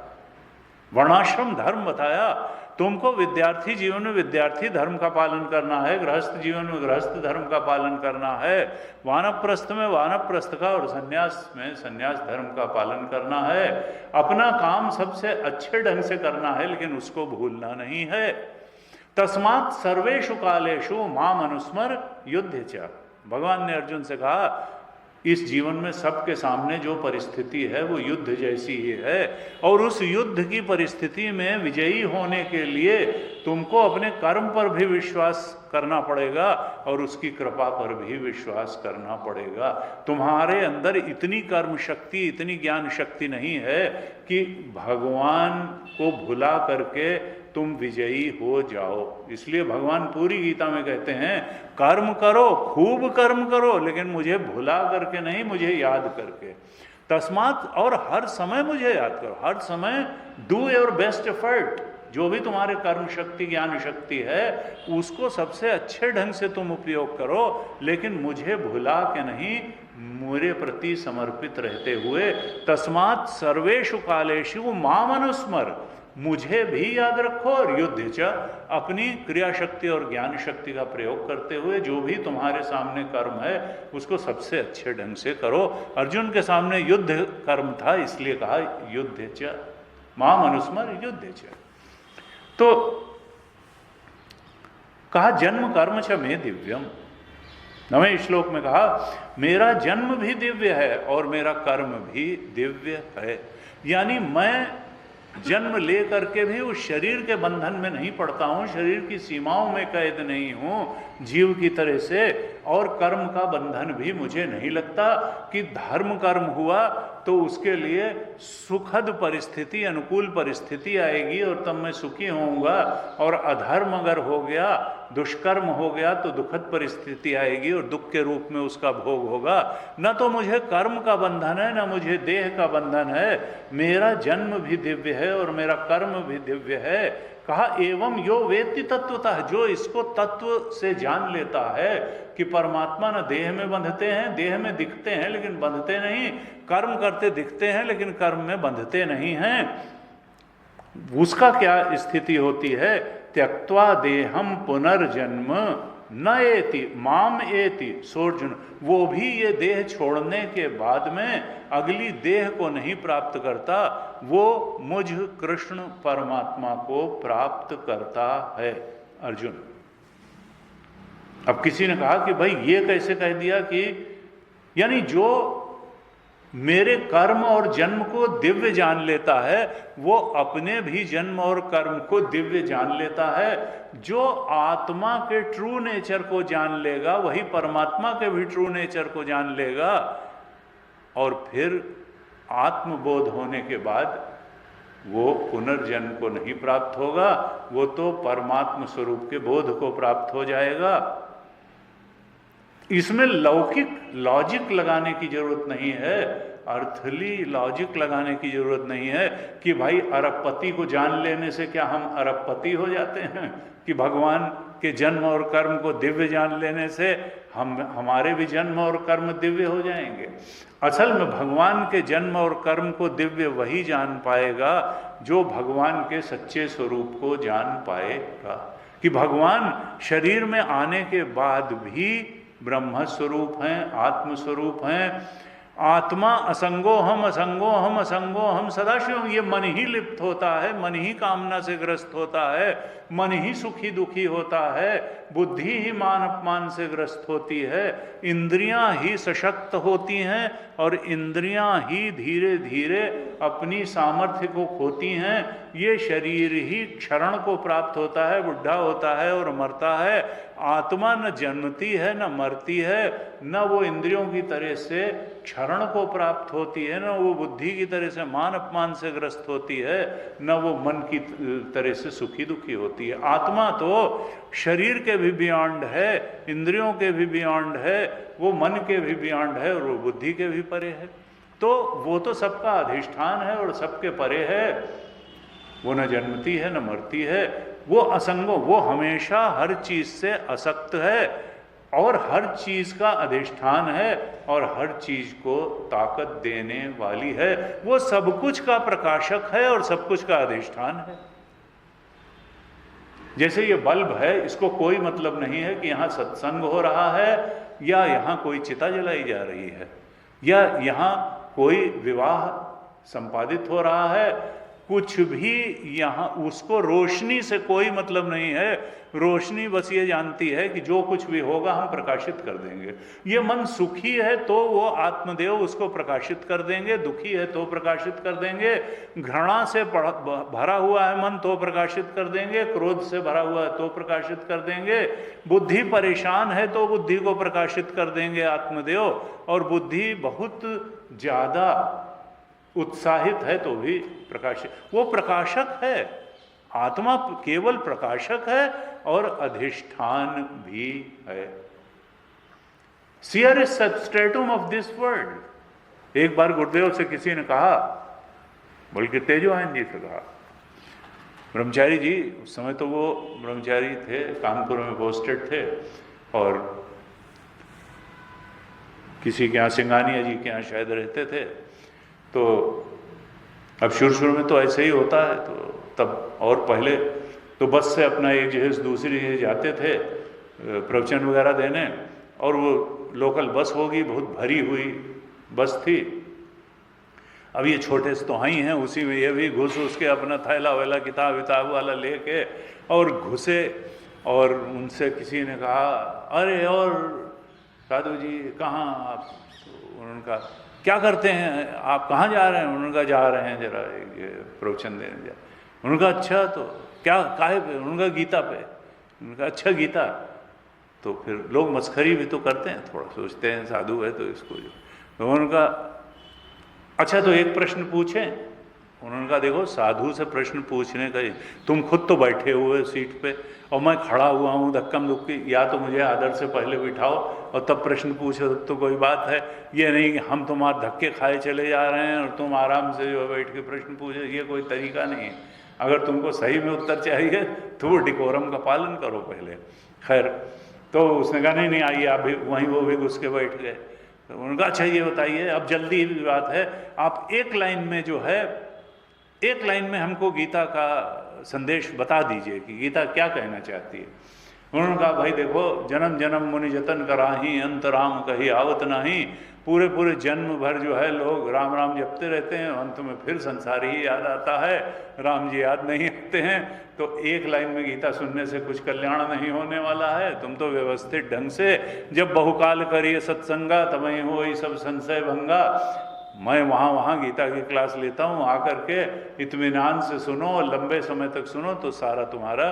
वर्णाश्रम धर्म बताया। तुमको विद्यार्थी जीवन में विद्यार्थी धर्म का पालन करना है, गृहस्थ जीवन में गृहस्थ धर्म का पालन करना है, वानप्रस्थ में वानप्रस्थ का और सन्यास में सन्यास धर्म का पालन करना है। अपना काम सबसे अच्छे ढंग से करना है, लेकिन उसको भूलना नहीं है। तस्मात् सर्वेषु कालेषु माम अनुस्मर युद्ध च। भगवान ने अर्जुन से कहा, इस जीवन में सबके सामने जो परिस्थिति है वो युद्ध जैसी ही है, और उस युद्ध की परिस्थिति में विजयी होने के लिए तुमको अपने कर्म पर भी विश्वास करना पड़ेगा और उसकी कृपा पर भी विश्वास करना पड़ेगा। तुम्हारे अंदर इतनी कर्म शक्ति, इतनी ज्ञान शक्ति नहीं है कि भगवान को भुला करके तुम विजयी हो जाओ। इसलिए भगवान पूरी गीता में कहते हैं, कर्म करो, खूब कर्म करो, लेकिन मुझे भुला करके नहीं, मुझे याद करके। तस्मात्, और हर समय मुझे याद करो, हर समय डू योर बेस्ट एफर्ट। जो भी तुम्हारे कर्म शक्ति, ज्ञान शक्ति है, उसको सबसे अच्छे ढंग से तुम उपयोग करो, लेकिन मुझे भुला के नहीं, मेरे प्रति समर्पित रहते हुए। तस्मात् सर्वेषु कालेषु माम अनुस्मर, मुझे भी याद रखो, और युद्ध च, अपनी क्रिया शक्ति और ज्ञान शक्ति का प्रयोग करते हुए जो भी तुम्हारे सामने कर्म है उसको सबसे अच्छे ढंग से करो। अर्जुन के सामने युद्ध कर्म था, इसलिए कहा युद्ध च माम अनुस्मर युद्ध च। तो कहा जन्म कर्म च मे दिव्यम। 9वें श्लोक में कहा मेरा जन्म भी दिव्य है और मेरा कर्म भी दिव्य है। यानी मैं जन्म ले करके भी उस शरीर के बंधन में नहीं पड़ता हूँ, शरीर की सीमाओं में कैद नहीं हूँ जीव की तरह से, और कर्म का बंधन भी मुझे नहीं लगता कि धर्म कर्म हुआ तो उसके लिए सुखद परिस्थिति, अनुकूल परिस्थिति आएगी और तब मैं सुखी होऊंगा, और अधर्म अगर हो गया, दुष्कर्म हो गया तो दुखद परिस्थिति आएगी और दुख के रूप में उसका भोग होगा। न तो मुझे कर्म का बंधन है, न मुझे देह का बंधन है। मेरा जन्म भी दिव्य है और मेरा कर्म भी दिव्य है। कहा एवं यो वेत्ति तत्वतः, जो इसको तत्व से जान लेता है कि परमात्मा न देह में बंधते हैं, देह में दिखते हैं लेकिन बंधते नहीं, कर्म करते दिखते हैं लेकिन कर्म में बंधते नहीं हैं, उसका क्या स्थिति होती है? त्यक्त्वा देहम पुनर्जन्म न एति माम एति सोर्जुन, वो भी ये देह छोड़ने के बाद में अगली देह को नहीं प्राप्त करता, वो मुझ कृष्ण परमात्मा को प्राप्त करता है। अर्जुन, अब किसी ने कहा कि भाई ये कैसे कह दिया कि यानी जो मेरे कर्म और जन्म को दिव्य जान लेता है वो अपने भी जन्म और कर्म को दिव्य जान लेता है। जो आत्मा के ट्रू नेचर को जान लेगा वही परमात्मा के भी ट्रू नेचर को जान लेगा, और फिर आत्मबोध होने के बाद वो पुनर्जन्म को नहीं प्राप्त होगा, वो तो परमात्मा स्वरूप के बोध को प्राप्त हो जाएगा। इसमें लौकिक लॉजिक लगाने की जरूरत नहीं है, अर्थली लॉजिक लगाने की जरूरत नहीं है कि भाई अरबपति को जान लेने से क्या हम अरबपति हो जाते हैं, कि भगवान के जन्म और कर्म को दिव्य जान लेने से हमारे भी जन्म और कर्म दिव्य हो जाएंगे। असल में भगवान के जन्म और कर्म को दिव्य वही जान पाएगा जो भगवान के सच्चे स्वरूप को जान पाएगा, कि भगवान शरीर में आने के बाद भी ब्रह्म स्वरूप हैं, आत्म स्वरूप हैं, आत्मा असंगो हम असंगो हम असंगो हम सदाशिव, ये मन ही लिप्त होता है, मन ही कामना से ग्रस्त होता है, मन ही सुखी दुखी होता है, बुद्धि ही मान अपमान से ग्रस्त होती है, इंद्रियां ही सशक्त होती हैं और इंद्रियां ही धीरे धीरे अपनी सामर्थ्य को खोती हैं। ये शरीर ही क्षरण को प्राप्त होता है, बुढ़ा होता है और मरता है। आत्मा न जन्मती है न मरती है, न वो इंद्रियों की तरह से क्षरण को प्राप्त होती है, न वो बुद्धि की तरह से मान अपमान से ग्रस्त होती है, न वो मन की तरह से सुखी दुखी होती है। आत्मा तो शरीर के भी बियॉन्ड है, इंद्रियों के भी बियॉन्ड है, वो मन के भी बियॉन्ड है और वो बुद्धि के भी परे है। तो वो तो सबका अधिष्ठान है और सबके परे है। वो न जन्मती है न मरती है, वो असंगो, वो हमेशा हर चीज से असक्त है और हर चीज का अधिष्ठान है और हर चीज को ताकत देने वाली है। वो सब कुछ का प्रकाशक है और सब कुछ का अधिष्ठान है। जैसे ये बल्ब है, इसको कोई मतलब नहीं है कि यहां सत्संग हो रहा है या यहां कोई चिता जलाई जा रही है या यहां कोई विवाह संपादित हो रहा है, कुछ भी यहाँ उसको रोशनी से कोई मतलब नहीं है। रोशनी बस ये जानती है कि जो कुछ भी होगा हम प्रकाशित कर देंगे। ये मन सुखी है तो वो आत्मदेव उसको प्रकाशित कर देंगे, दुखी है तो प्रकाशित कर देंगे, घृणा से भरा हुआ है मन तो प्रकाशित कर देंगे, क्रोध से भरा हुआ है तो प्रकाशित कर देंगे, बुद्धि परेशान है तो बुद्धि को प्रकाशित कर देंगे आत्मदेव, और बुद्धि बहुत ज़्यादा उत्साहित है तो भी प्रकाशित। वो प्रकाशक है, आत्मा केवल प्रकाशक है और अधिष्ठान भी है। Seer is substratum of this world. एक बार गुरुदेव से किसी ने कहा, बल्कि तेजोहान जी से कहा, ब्रह्मचारी जी, उस समय तो वो ब्रह्मचारी थे, कानपुर में पोस्टेड थे और किसी के यहाँ, सिंगानिया जी के यहाँ शायद रहते थे। तो अब शुरू में तो ऐसे ही होता है, तो तब और पहले तो बस से अपना एक जगह से दूसरी जगह जाते थे प्रवचन वगैरह देने, और वो लोकल बस होगी, बहुत भरी हुई बस थी। अब ये छोटे से तो ही हैं, उसी में ये भी घुस उसके अपना थैला वैला किताब विताब वाला लेके और घुसे, और उनसे किसी ने कहा, अरे और साधु जी कहाँ आप? उन्होंने कहा, क्या करते हैं आप, कहाँ जा रहे हैं? उन्होंने कहा, जा रहे हैं जरा ये प्रवचन देने जा। उन्होंने कहा, अच्छा तो क्या काहे पे? उन्होंने कहा, गीता पे। उन्होंने कहा, अच्छा गीता। तो फिर लोग मस्खरी भी तो करते हैं, थोड़ा सोचते हैं साधु है तो इसको जो। तो उन्होंने कहा, अच्छा तो एक प्रश्न पूछें? उन्होंने कहा, देखो साधु से प्रश्न पूछने का, तुम खुद तो बैठे हुए सीट पे और मैं खड़ा हुआ हूँ धक्कम धुक्की, या तो मुझे आदर से पहले बिठाओ और तब प्रश्न पूछो, तब तो कोई बात है। ये नहीं कि हम तुम्हारे धक्के खाए चले जा रहे हैं और तुम आराम से जो बैठ के प्रश्न पूछो, ये कोई तरीका नहीं है। अगर तुमको सही में उत्तर चाहिए तो वो डिकोरम का पालन करो पहले। खैर, तो उसने कहा, नहीं आइए आप भी। वहीं वो भी घुस के बैठ गए। तो उन्होंने कहा, अच्छा ये बताइए, अब जल्दी की बात है, आप एक लाइन में जो है, एक लाइन में हमको गीता का संदेश बता दीजिए कि गीता क्या कहना चाहती है। उन्होंने कहा, भाई देखो, जन्म जन्म मुनि जतन कराही, अंत राम कही आवत नाही। पूरे जन्म भर जो है लोग राम राम जपते रहते हैं, अंत में फिर संसार ही याद आता है, राम जी याद नहीं आते हैं। तो एक लाइन में गीता सुनने से कुछ कल्याण नहीं होने वाला है। तुम तो व्यवस्थित ढंग से, जब बहुकाल करिए सत्संगा तमय हो ये सब संशय भंगा। मैं वहाँ गीता की क्लास लेता हूँ, आकर के इत्मीनान से सुनो, लंबे समय तक सुनो, तो सारा तुम्हारा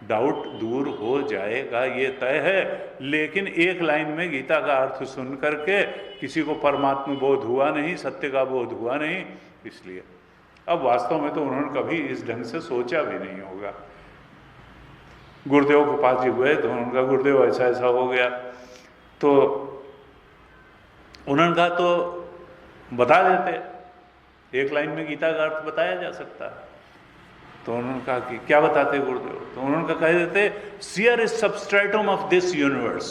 डाउट दूर हो जाएगा, ये तय है। लेकिन एक लाइन में गीता का अर्थ सुन करके किसी को परमात्मा बोध हुआ नहीं, सत्य का बोध हुआ नहीं, इसलिए अब वास्तव में तो उन्होंने कभी इस ढंग से सोचा भी नहीं होगा। गुरुदेव के पास जी हुए तो उनका, गुरुदेव ऐसा ऐसा हो गया, तो उन्होंने कहा तो बता देते, एक लाइन में गीता का अर्थ बताया जा सकता है। तो उन्होंने कहा कि क्या बताते गुरुदेव? तो उन्होंने कहा, कह देते, seer is substratum of this universe.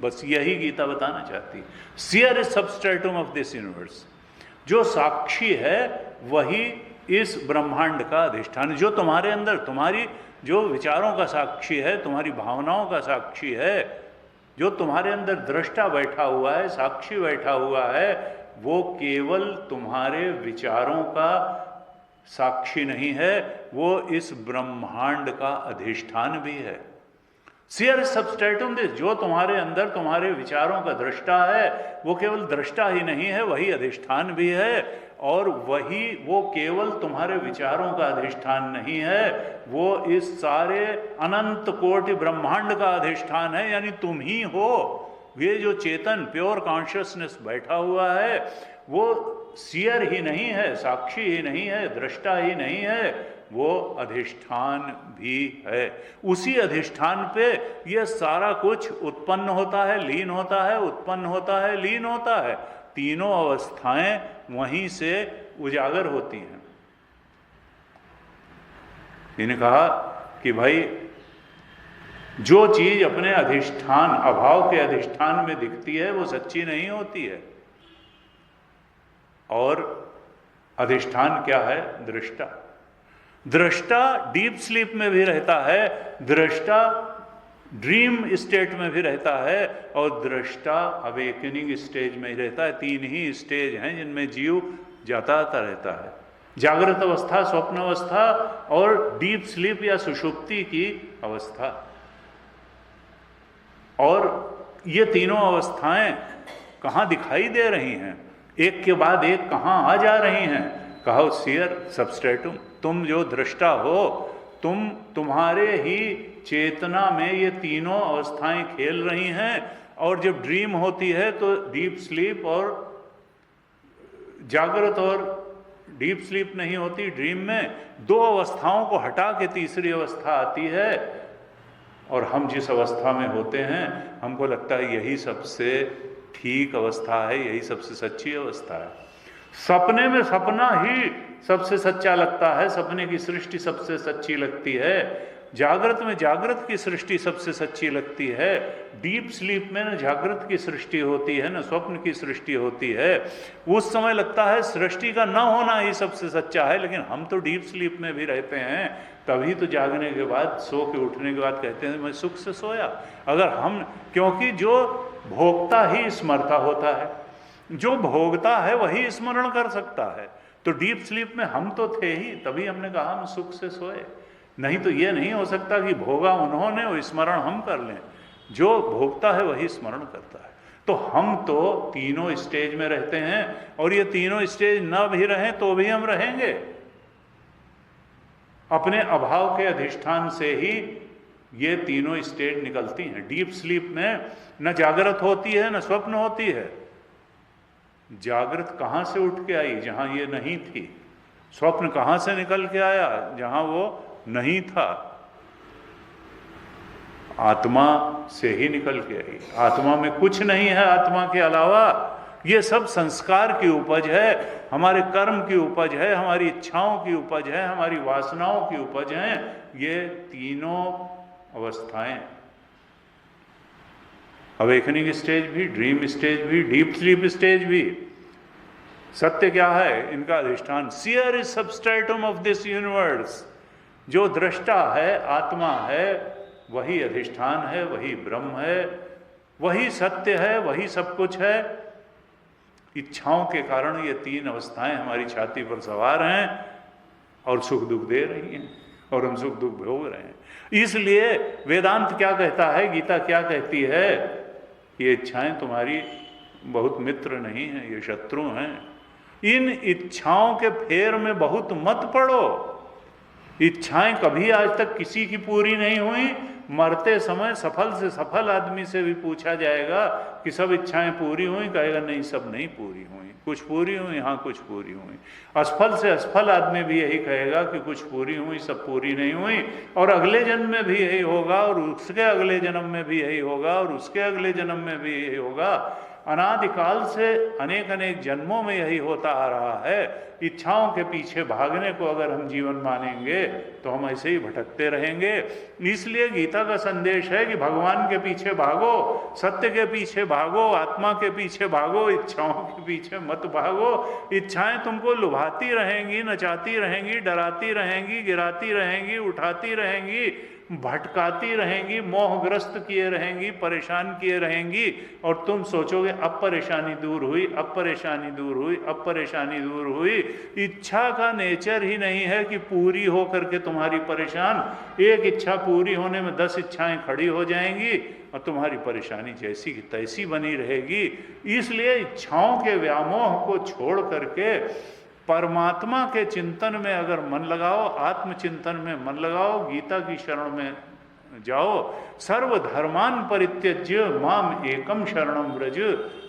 बस यही गीता बताना चाहती है। Seer is substratum of this universe. जो साक्षी है वही इस ब्रह्मांड का अधिष्ठान, जो तुम्हारे अंदर, तुम्हारी जो विचारों का साक्षी है, तुम्हारी भावनाओं का साक्षी है, जो तुम्हारे अंदर दृष्टा बैठा हुआ है, साक्षी बैठा हुआ है, वो केवल तुम्हारे विचारों का साक्षी नहीं है, वो इस ब्रह्मांड का अधिष्ठान भी है। सियर सबस्ट्रेटुम दिस, जो तुम्हारे अंदर तुम्हारे विचारों का दृष्टा है, वो केवल दृष्टा ही नहीं है, वही अधिष्ठान भी है। और वही, वो केवल तुम्हारे विचारों का अधिष्ठान नहीं है, वो इस सारे अनंत कोटि ब्रह्मांड का अधिष्ठान है, यानी तुम ही हो। ये जो चेतन प्योर कॉन्शियसनेस बैठा हुआ है, वो सियर ही नहीं है, साक्षी ही नहीं है, दृष्टा ही नहीं है, वो अधिष्ठान भी है। उसी अधिष्ठान पे ये सारा कुछ उत्पन्न होता है, लीन होता है, उत्पन्न होता है, लीन होता है। तीनों अवस्थाएं वहीं से उजागर होती हैं। इन्हें कहा कि भाई जो चीज अपने अधिष्ठान, अभाव के अधिष्ठान में दिखती है, वो सच्ची नहीं होती है। और अधिष्ठान क्या है? दृष्टा। दृष्टा डीप स्लीप में भी रहता है, दृष्टा ड्रीम स्टेट में भी रहता है, और दृष्टा अवेकनिंग स्टेज में ही रहता है। तीन ही स्टेज हैं जिनमें जीव जाता आता रहता है, जागृत अवस्था, स्वप्न अवस्था और डीप स्लीप या सुषुप्ति की अवस्था। और ये तीनों अवस्थाएं कहाँ दिखाई दे रही हैं, एक के बाद एक कहाँ आ जा रही हैं? कहो सियर सबस्ट्रेटुम, तुम जो दृष्टा हो, तुम्हारे ही चेतना में ये तीनों अवस्थाएं खेल रही हैं। और जब ड्रीम होती है तो डीप स्लीप और जागृत, और डीप स्लीप नहीं होती ड्रीम में, दो अवस्थाओं को हटा के तीसरी अवस्था आती है। और हम जिस अवस्था में होते हैं, हमको लगता है यही सबसे ठीक अवस्था है, यही सबसे सच्ची अवस्था है। सपने में सपना ही सबसे सच्चा लगता है, सपने की सृष्टि सबसे सच्ची लगती है। जागृत में जागृत की सृष्टि सबसे सच्ची लगती है। डीप स्लीप में न जागृत की सृष्टि होती है, न स्वप्न की सृष्टि होती है। उस समय लगता है सृष्टि का न होना ही सबसे सच्चा है, लेकिन हम तो डीप स्लीप में भी रहते हैं, तभी तो जागने के बाद, सो के उठने के बाद कहते हैं मैं सुख से सोया। अगर हम, क्योंकि जो भोगता ही स्मरता होता है, जो भोगता है वही स्मरण कर सकता है। तो डीप स्लीप में हम तो थे ही, तभी हमने कहा हम सुख से सोए। नहीं तो ये नहीं हो सकता कि भोगा उन्होंने और स्मरण हम कर लें। जो भोगता है वही स्मरण करता है। तो हम तो तीनों स्टेज में रहते हैं, और ये तीनों स्टेज न भी रहें तो भी हम रहेंगे। अपने अभाव के अधिष्ठान से ही ये तीनों स्टेज निकलती हैं। डीप स्लीप में न जागृत होती है न स्वप्न होती है। जागृत कहाँ से उठ के आई? जहाँ ये नहीं थी। स्वप्न कहाँ से निकल के आया? जहाँ वो नहीं था। आत्मा से ही निकल के आई। आत्मा में कुछ नहीं है आत्मा के अलावा। ये सब संस्कार की उपज है, हमारे कर्म की उपज है, हमारी इच्छाओं की उपज है, हमारी वासनाओं की उपज है। ये तीनों अवस्थाएं, अवेकनिंग स्टेज भी, ड्रीम स्टेज भी, डीप स्लीप स्टेज भी। सत्य क्या है? इनका अधिष्ठान seer is substratum of this universe. जो दृष्टा है, आत्मा है, वही अधिष्ठान है, वही ब्रह्म है, वही सत्य है, वही सब कुछ है। इच्छाओं के कारण ये तीन अवस्थाएं हमारी छाती पर सवार हैं और सुख दुख दे रही हैं, और हम सुख दुख भोग रहे हैं। इसलिए वेदांत क्या कहता है, गीता क्या कहती है? ये इच्छाएं तुम्हारी बहुत मित्र नहीं हैं, ये शत्रु हैं। इन इच्छाओं के फेर में बहुत मत पड़ो। इच्छाएं कभी आज तक किसी की पूरी नहीं हुई। मरते समय सफल से सफल आदमी से भी पूछा जाएगा कि सब इच्छाएं पूरी हुई, कहेगा नहीं, सब नहीं पूरी हुई। कुछ पूरी हुई, हाँ कुछ पूरी हुई। असफल से असफल आदमी भी यही कहेगा कि कुछ पूरी हुई, सब पूरी नहीं हुई। और अगले जन्म में भी यही होगा, और उसके अगले जन्म में भी यही होगा, और उसके अगले जन्म में भी यही होगा। अनादिकाल से अनेक अनेक जन्मों में यही होता आ रहा है। इच्छाओं के पीछे भागने को अगर हम जीवन मानेंगे तो हम ऐसे ही भटकते रहेंगे। इसलिए गीता का संदेश है कि भगवान के पीछे भागो, सत्य के पीछे भागो, आत्मा के पीछे भागो, इच्छाओं के पीछे मत भागो। इच्छाएं तुमको लुभाती रहेंगी, नचाती रहेंगी, डराती रहेंगी, गिराती रहेंगी, उठाती रहेंगी, भटकाती रहेंगी, मोहग्रस्त किए रहेंगी, परेशान किए रहेंगी, और तुम सोचोगे अब परेशानी दूर हुई, अब परेशानी दूर हुई, अब परेशानी दूर हुई। इच्छा का नेचर ही नहीं है कि पूरी हो करके तुम्हारी परेशान, एक इच्छा पूरी होने में 10 इच्छाएं खड़ी हो जाएंगी और तुम्हारी परेशानी जैसी की तैसी बनी रहेगी। इसलिए इच्छाओं के व्यामोह को छोड़ करके परमात्मा के चिंतन में अगर मन लगाओ, आत्मचिंतन में मन लगाओ, गीता की शरण में जाओ। सर्वधर्मान परित्यज्य माम एकम शरणम व्रज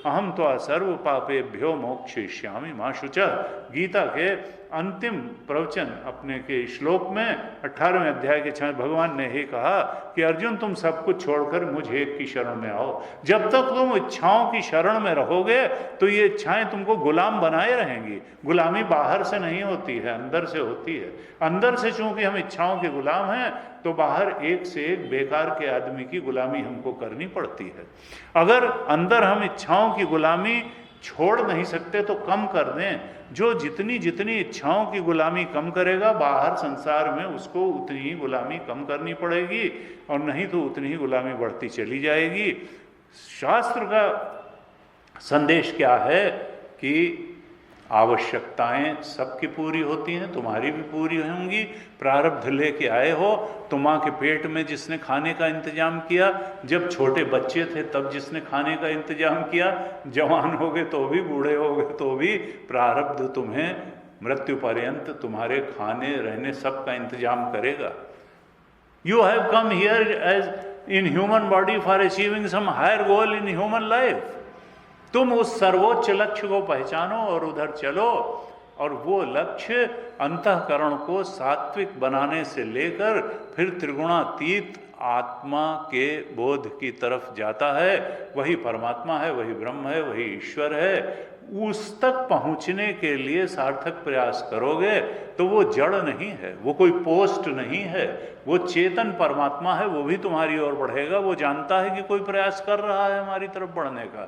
अहम त्वा सर्व पापेभ्यो मोक्षयिष्यामि मा शुचः। गीता के अंतिम प्रवचन अपने के श्लोक में 18वें अध्याय के 6 भगवान ने ही कहा कि अर्जुन तुम सब कुछ छोड़कर मुझ एक की शरण में आओ। जब तक तुम इच्छाओं की शरण में रहोगे तो ये इच्छाएं तुमको गुलाम बनाए रहेंगी। गुलामी बाहर से नहीं होती है, अंदर से होती है। अंदर से चूंकि हम इच्छाओं के गुलाम हैं तो बाहर एक से एक बेकार के आदमी की गुलामी हमको करनी पड़ती है। अगर अंदर हम इच्छाओं की गुलामी छोड़ नहीं सकते तो कम कर दें। जो जितनी जितनी इच्छाओं की गुलामी कम करेगा, बाहर संसार में उसको उतनी ही गुलामी कम करनी पड़ेगी, और नहीं तो उतनी ही गुलामी बढ़ती चली जाएगी। शास्त्र का संदेश क्या है कि आवश्यकताएं सबकी पूरी होती हैं, तुम्हारी भी पूरी होंगी। प्रारब्ध लेके आए हो तो माँ के पेट में जिसने खाने का इंतजाम किया, जब छोटे बच्चे थे तब जिसने खाने का इंतजाम किया, जवान हो गए तो भी, बूढ़े हो गए तो भी, प्रारब्ध तुम्हें मृत्यु पर्यंत तुम्हारे खाने रहने सब का इंतजाम करेगा। You have come here as in human body for achieving some higher goal in human life. तुम उस सर्वोच्च लक्ष्य को पहचानो और उधर चलो, और वो लक्ष्य अंतःकरण को सात्विक बनाने से लेकर फिर त्रिगुणातीत आत्मा के बोध की तरफ जाता है। वही परमात्मा है, वही ब्रह्म है, वही ईश्वर है। उस तक पहुंचने के लिए सार्थक प्रयास करोगे तो वो जड़ नहीं है, वो कोई पोस्ट नहीं है, वो चेतन परमात्मा है। वो भी तुम्हारी ओर बढ़ेगा। वो जानता है कि कोई प्रयास कर रहा है हमारी तरफ बढ़ने का।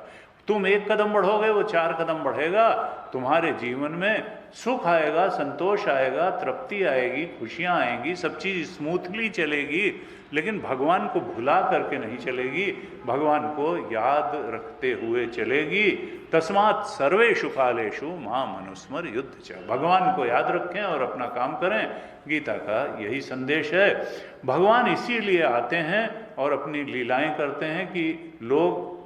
तुम एक कदम बढ़ोगे, वो 4 कदम बढ़ेगा। तुम्हारे जीवन में सुख आएगा, संतोष आएगा, तृप्ति आएगी, खुशियां आएंगी, सब चीज स्मूथली चलेगी। लेकिन भगवान को भुला करके नहीं चलेगी, भगवान को याद रखते हुए चलेगी। तस्मात् सर्वेषु कालेषु माम अनुस्मर युद्ध च। भगवान को याद रखें और अपना काम करें। गीता का यही संदेश है। भगवान इसीलिए आते हैं और अपनी लीलाएं करते हैं कि लोग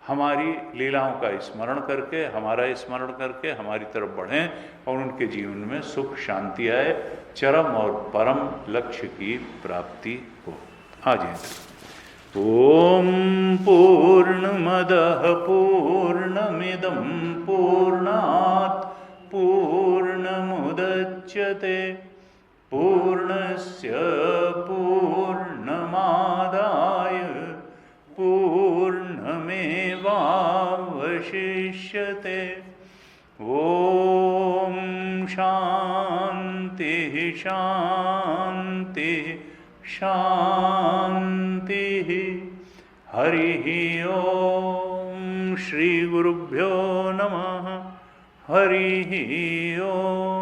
हमारी लीलाओं का स्मरण करके, हमारा स्मरण करके हमारी तरफ बढ़ें और उनके जीवन में सुख शांति आए, चरम और परम लक्ष्य की प्राप्ति हो। आज ओम पूर्णमदः पूर्णमिदं पूर्णात् पूर्णमुदच्यते पूर्णस्य पूर्णमादाय पूर्णमेवावशिष्यते। ओम शांति शांति शांति। हरि ओम। श्री गुरुभ्यो नमः। हरि ओम।